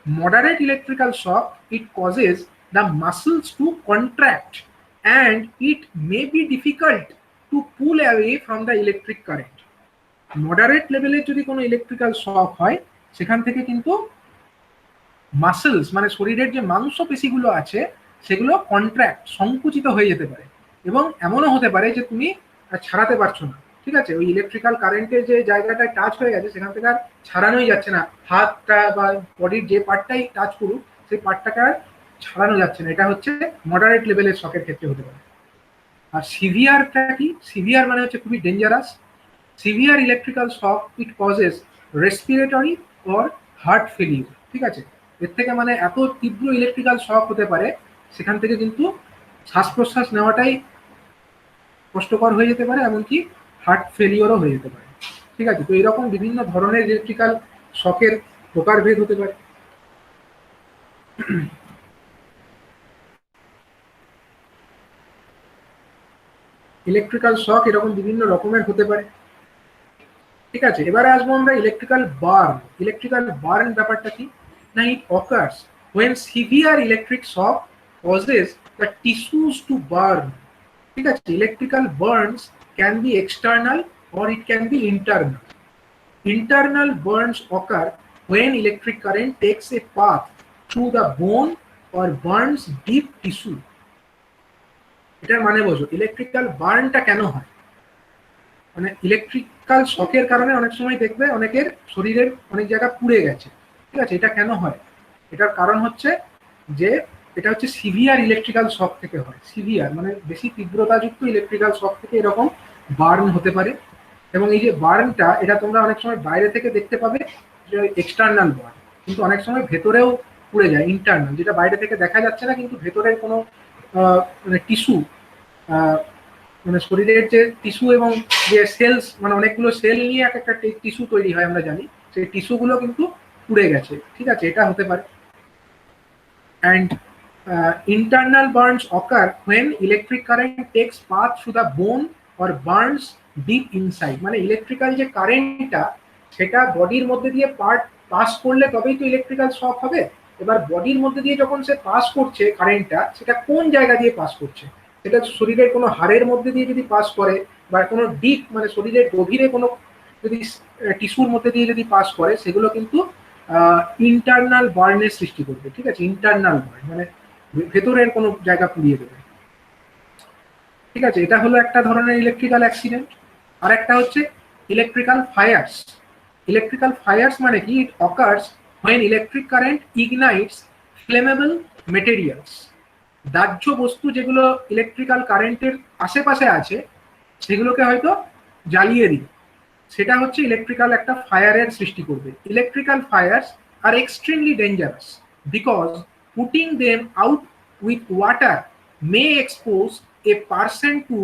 Moderate electrical shock it causes the muscles two contract and it may be difficult to pool away from the electric current. Moderate লেভেলের যদি কোনো ইলেকট্রিক্যাল শক হয়, সেখান থেকে কিন্তু মাসলস মানে শরীরের যে মাংসপেশিগুলো আছে সেগুলো কন্ট্রাক্ট, সংকুচিত হয়ে যেতে পারে, এবং এমনও হতে পারে যে তুমি ছাড়াতে পারছো না, ঠিক আছে। ওই ইলেকট্রিক্যাল কারেন্টের যে জায়গাটায় টাচ হয়ে গেছে, সেখান থেকে আর ছাড়ানোই যাচ্ছে না, হাতটা বা বডির যে পার্টটাই টাচ করুক, সেই পার্টটাকে আর ছাড়ানো যাচ্ছে না। এটা হচ্ছে মডারেট লেভেলের শকের ক্ষেত্রে হতে পারে। আর সিভিয়ারটা কি? সিভিয়ার মানে হচ্ছে খুবই dangerous. Severe electrical shock it causes respiratory or heart failure, ঠিক আছে। এর থেকে মানে এত তীব্র ইলেকট্রিক্যাল শক হতে পারে, সেখান থেকে কিন্তু শ্বাস প্রশ্বাস নেওয়াটাই কষ্টকর হয়ে যেতে পারে, এমনকি হার্ট ফেলিওরও হয়ে যেতে পারে, ঠিক আছে। তো এরকম বিভিন্ন ধরনের ইলেকট্রিক্যাল শকের প্রকারভেদ হতে পারে। ইলেকট্রিক্যাল শক এরকম বিভিন্ন রকমের হতে পারে। ঠিক আছে, এবারে আসবো আমরা ইলেকট্রিক্যাল বার্ন। ইলেকট্রিক্যাল বার্ন ব্যাপারটা কি না, ইট occurs when severe electric shock causes the tissues to burn। ঠিক আছে, electrical burns can be external or it can be internal. Internal burns occur when electric current takes a path through the bone or burns deep tissue। এটার মানে বোঝো, ইলেকট্রিক্যাল বার্নটা কেন হয়, মানে ইলেকট্রিক্যাল শকের কারণে অনেক সময় দেখবে অনেকের শরীরের অনেক জায়গা পুড়ে গেছে। ঠিক আছে, এটা কেন হয়? এটার কারণ হচ্ছে যে এটা হচ্ছে সিভিয়ার ইলেকট্রিক্যাল শক থেকে হয়। সিভিয়ার মানে বেশি তীব্রতাযুক্ত ইলেকট্রিক্যাল শক থেকে এরকম বার্ন হতে পারে। এবং এই যে বার্নটা, এটা তোমরা অনেক সময় বাইরে থেকে দেখতে পাবে যে এক্সটার্নাল বার্ন, কিন্তু অনেক সময় ভেতরেও পুড়ে যায়, ইন্টারনাল, যেটা বাইরে থেকে দেখা যাচ্ছে না কিন্তু ভেতরের কোনো মানে টিস্যু, মানে শরীরের যে টিস্যু এবং যে সেলস, মানে অনেকগুলো সেল নিয়ে একটা টিস্যু তৈরি হয় আমরা জানি, সেই টিস্যুগুলো কিন্তু পুড়ে গেছে। ঠিক আছে, এটা হতে পারে। And internal burns occur when electric current takes path through the bone or burns deep inside। মানে ইলেকট্রিক্যাল যে কারেন্টটা সেটা বডির মধ্যে দিয়ে পাস করলে তবেই তো ইলেকট্রিক্যাল শক হবে। এবার বডির মধ্যে দিয়ে যখন সে পাস করছে কারেন্টটা, সেটা কোন জায়গা দিয়ে পাস করছে, সেটা শরীরের কোনো হাড়ের মধ্যে দিয়ে যদি পাস করে বা কোনো ডিপ মানে শরীরের গভীরে কোনো যদি টিস্যুর মধ্যে দিয়ে যদি পাস করে, সেগুলো কিন্তু ইন্টারনাল বার্নের সৃষ্টি করবে। ঠিক আছে, ইন্টারনাল বার্ন মানে ভেতরের কোনো জায়গা পুড়িয়ে দেবে। ঠিক আছে, এটা হলো একটা ধরনের ইলেকট্রিক্যাল অ্যাক্সিডেন্ট। আর একটা হচ্ছে ইলেকট্রিক্যাল ফায়ার্স। ইলেকট্রিক্যাল ফায়ার্স মানে কি, ইট occurs when electric current ignites flammable materials। দাহ্য বস্তু যেগুলো ইলেকট্রিক্যাল কারেন্টের আশেপাশে আছে সেগুলোকে হয়তো জ্বালিয়ে দিই, সেটা হচ্ছে ইলেকট্রিক্যাল একটা ফায়ারের সৃষ্টি করবে। Electrical fires are extremely dangerous because putting them out with water may expose a person to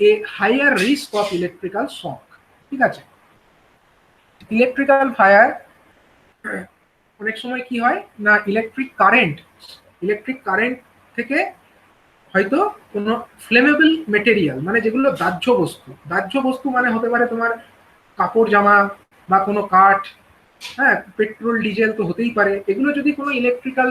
a higher risk of electrical shock। ঠিক আছে, ইলেকট্রিক্যাল ফায়ার অনেক সময় কি হয় না, ইলেকট্রিক কারেন্ট থেকে হয়তো কোনো ফ্লেমেবল মেটেরিয়াল মানে যেগুলো দাহ্য বস্তু মানে হতে পারে তোমার কাপড় জামা বা কোনো কাঠ, হ্যাঁ, পেট্রোল ডিজেল তো হতেই পারে। এগুলো যদি কোনো ইলেকট্রিক্যাল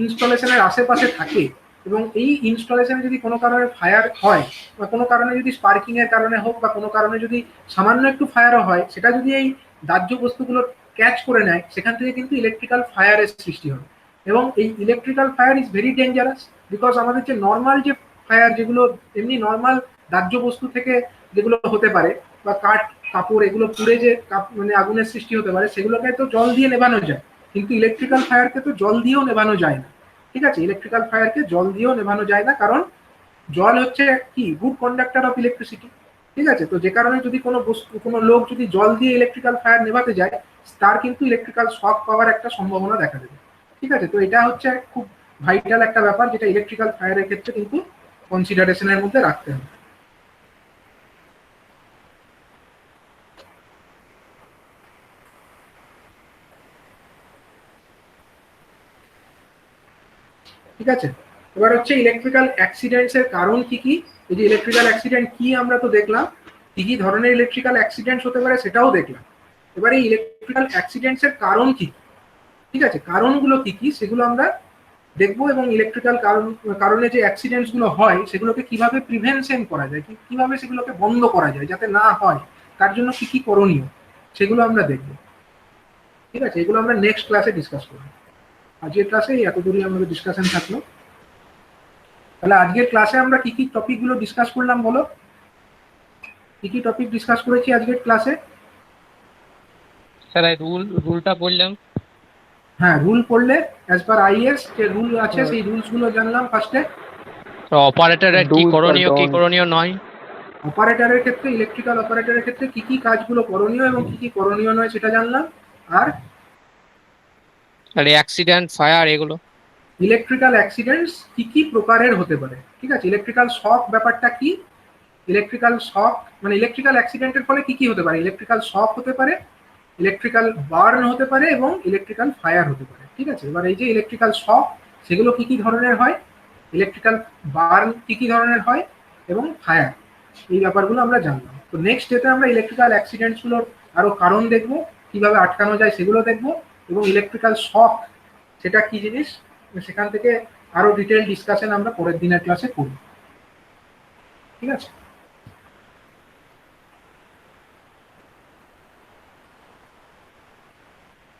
ইনস্টলেশনের আশেপাশে থাকে এবং এই ইনস্টলেশনে যদি কোনো কারণে ফায়ার হয় বা কোনো কারণে যদি স্পার্কিং এর কারণে হোক বা কোনো কারণে যদি সামান্য একটু ফায়ারও হয়, সেটা যদি এই দাহ্য বস্তুগুলো ক্যাচ করে নেয়, সেখান থেকে কিন্তু ইলেকট্রিক্যাল ফায়ারের সৃষ্টি হবে। এবং এই electrical fire is very dangerous because আমাদের যে নর্মাল যে ফায়ার, যেগুলো এমনি নর্মাল দাহ্য বস্তু থেকে যেগুলো হতে পারে বা কাঠ কাপড় এগুলো পুড়ে যে মানে আগুনের সৃষ্টি হতে পারে, সেগুলোকে তো জল দিয়ে নেভানো যায়, কিন্তু ইলেকট্রিক্যাল ফায়ারকে তো জল দিয়েও নেভানো যায় না। ঠিক আছে, ইলেকট্রিক্যাল ফায়ারকে জল দিয়েও নেভানো যায় না, কারণ জল হচ্ছে কি গুড কন্ডাক্টর অফ ইলেকট্রিসিটি। ঠিক আছে, তো যে কারণে যদি কোনো লোক যদি জল দিয়ে ইলেকট্রিক্যাল ফায়ার নেভাতে যায়, তার কিন্তু ইলেকট্রিক্যাল শক পাওয়ার একটা সম্ভাবনা দেখা দেবে। ঠিক আছে, তো এটা হচ্ছে খুব ভাইটাল একটা ব্যাপার যেটা ইলেকট্রিক্যাল ফায়ারের ক্ষেত্রে কিন্তু কনসিডারেশনের মধ্যে রাখতে হবে। ঠিক আছে, এবার হচ্ছে ইলেকট্রিক্যাল অ্যাক্সিডেন্টস এর কারণ কি কি। এই যে ইলেকট্রিক্যাল অ্যাক্সিডেন্ট কি আমরা তো দেখলাম, কি কি ধরনের ইলেকট্রিক্যাল অ্যাক্সিডেন্টস হতে পারে সেটাও দেখলাম। এবার এই ইলেকট্রিক্যাল অ্যাক্সিডেন্টস এর কারণ কি, ঠিক আছে, কারণগুলো কি কি সেগুলো আমরা দেখবো, এবং ইলেকট্রিক্যাল কারণে যে অ্যাক্সিডেন্টস গুলো হয় সেগুলোকে কিভাবে প্রিভেনশন করা যায়, কিভাবে সেগুলোকে বন্ধ করা যায় যাতে না হয়, তার জন্য কি কি করণীয় সেগুলো আমরা দেখবো। ঠিক আছে, এগুলো আমরা নেক্সট ক্লাসে ডিসকাস করবো। আজকের ক্লাসে এত দূরই আমাদের ডিসকাশন থাকলো। তাহলে আজকের ক্লাসে আমরা কি কি টপিক গুলো ডিসকাস করলাম বলো, কি কি টপিক ডিসকাস করেছি আজকের ক্লাসে? স্যার রুলটা বললাম। হ্যাঁ, রুল পড়লে অ্যাজ পার আইএস যে রুল আছে সেই রুলস গুলো জানলাম ফার্স্টে। অপারেটরের কি করণীয় নয়, অপারেটরের ক্ষেত্রে, ইলেকট্রিক্যাল অপারেটরের ক্ষেত্রে কি কি কাজগুলো করণীয় এবং কি কি করণীয় নয় সেটা জানলাম। আর অ্যাক্সিডেন্ট ফায়ার এগুলো, ইলেকট্রিক্যাল অ্যাক্সিডেন্টস কি কি প্রকারের হতে পারে। ঠিক আছে, ইলেকট্রিক্যাল শক ব্যাপারটা কি, ইলেকট্রিক্যাল শক মানে ইলেকট্রিক্যাল অ্যাক্সিডেন্টের ফলে কি কি হতে পারে, ইলেকট্রিক্যাল শক হতে পারে, ইলেকট্রিক্যাল বার্ন হতে পারে এবং ইলেকট্রিক্যাল ফায়ার হতে পারে। ঠিক আছে, এবার এই যে ইলেকট্রিক্যাল শক সেগুলো কি কি ধরনের হয়, ইলেকট্রিক্যাল বার্ন কি কি ধরনের হয় এবং ফায়ার এই ব্যাপারগুলো আমরা জানলাম। তো নেক্সট ডেতে আমরা ইলেকট্রিক্যাল অ্যাক্সিডেন্টসগুলোর আরো কারণ দেখব, কিভাবে আটকানো যায় সেগুলো দেখব, এবং ইলেকট্রিক্যাল শক সেটা কি জিনিস সেখান থেকে আরো ডিটেল ডিসকাশন আমরা পরের দিনের ক্লাসে করব। ঠিক আছে?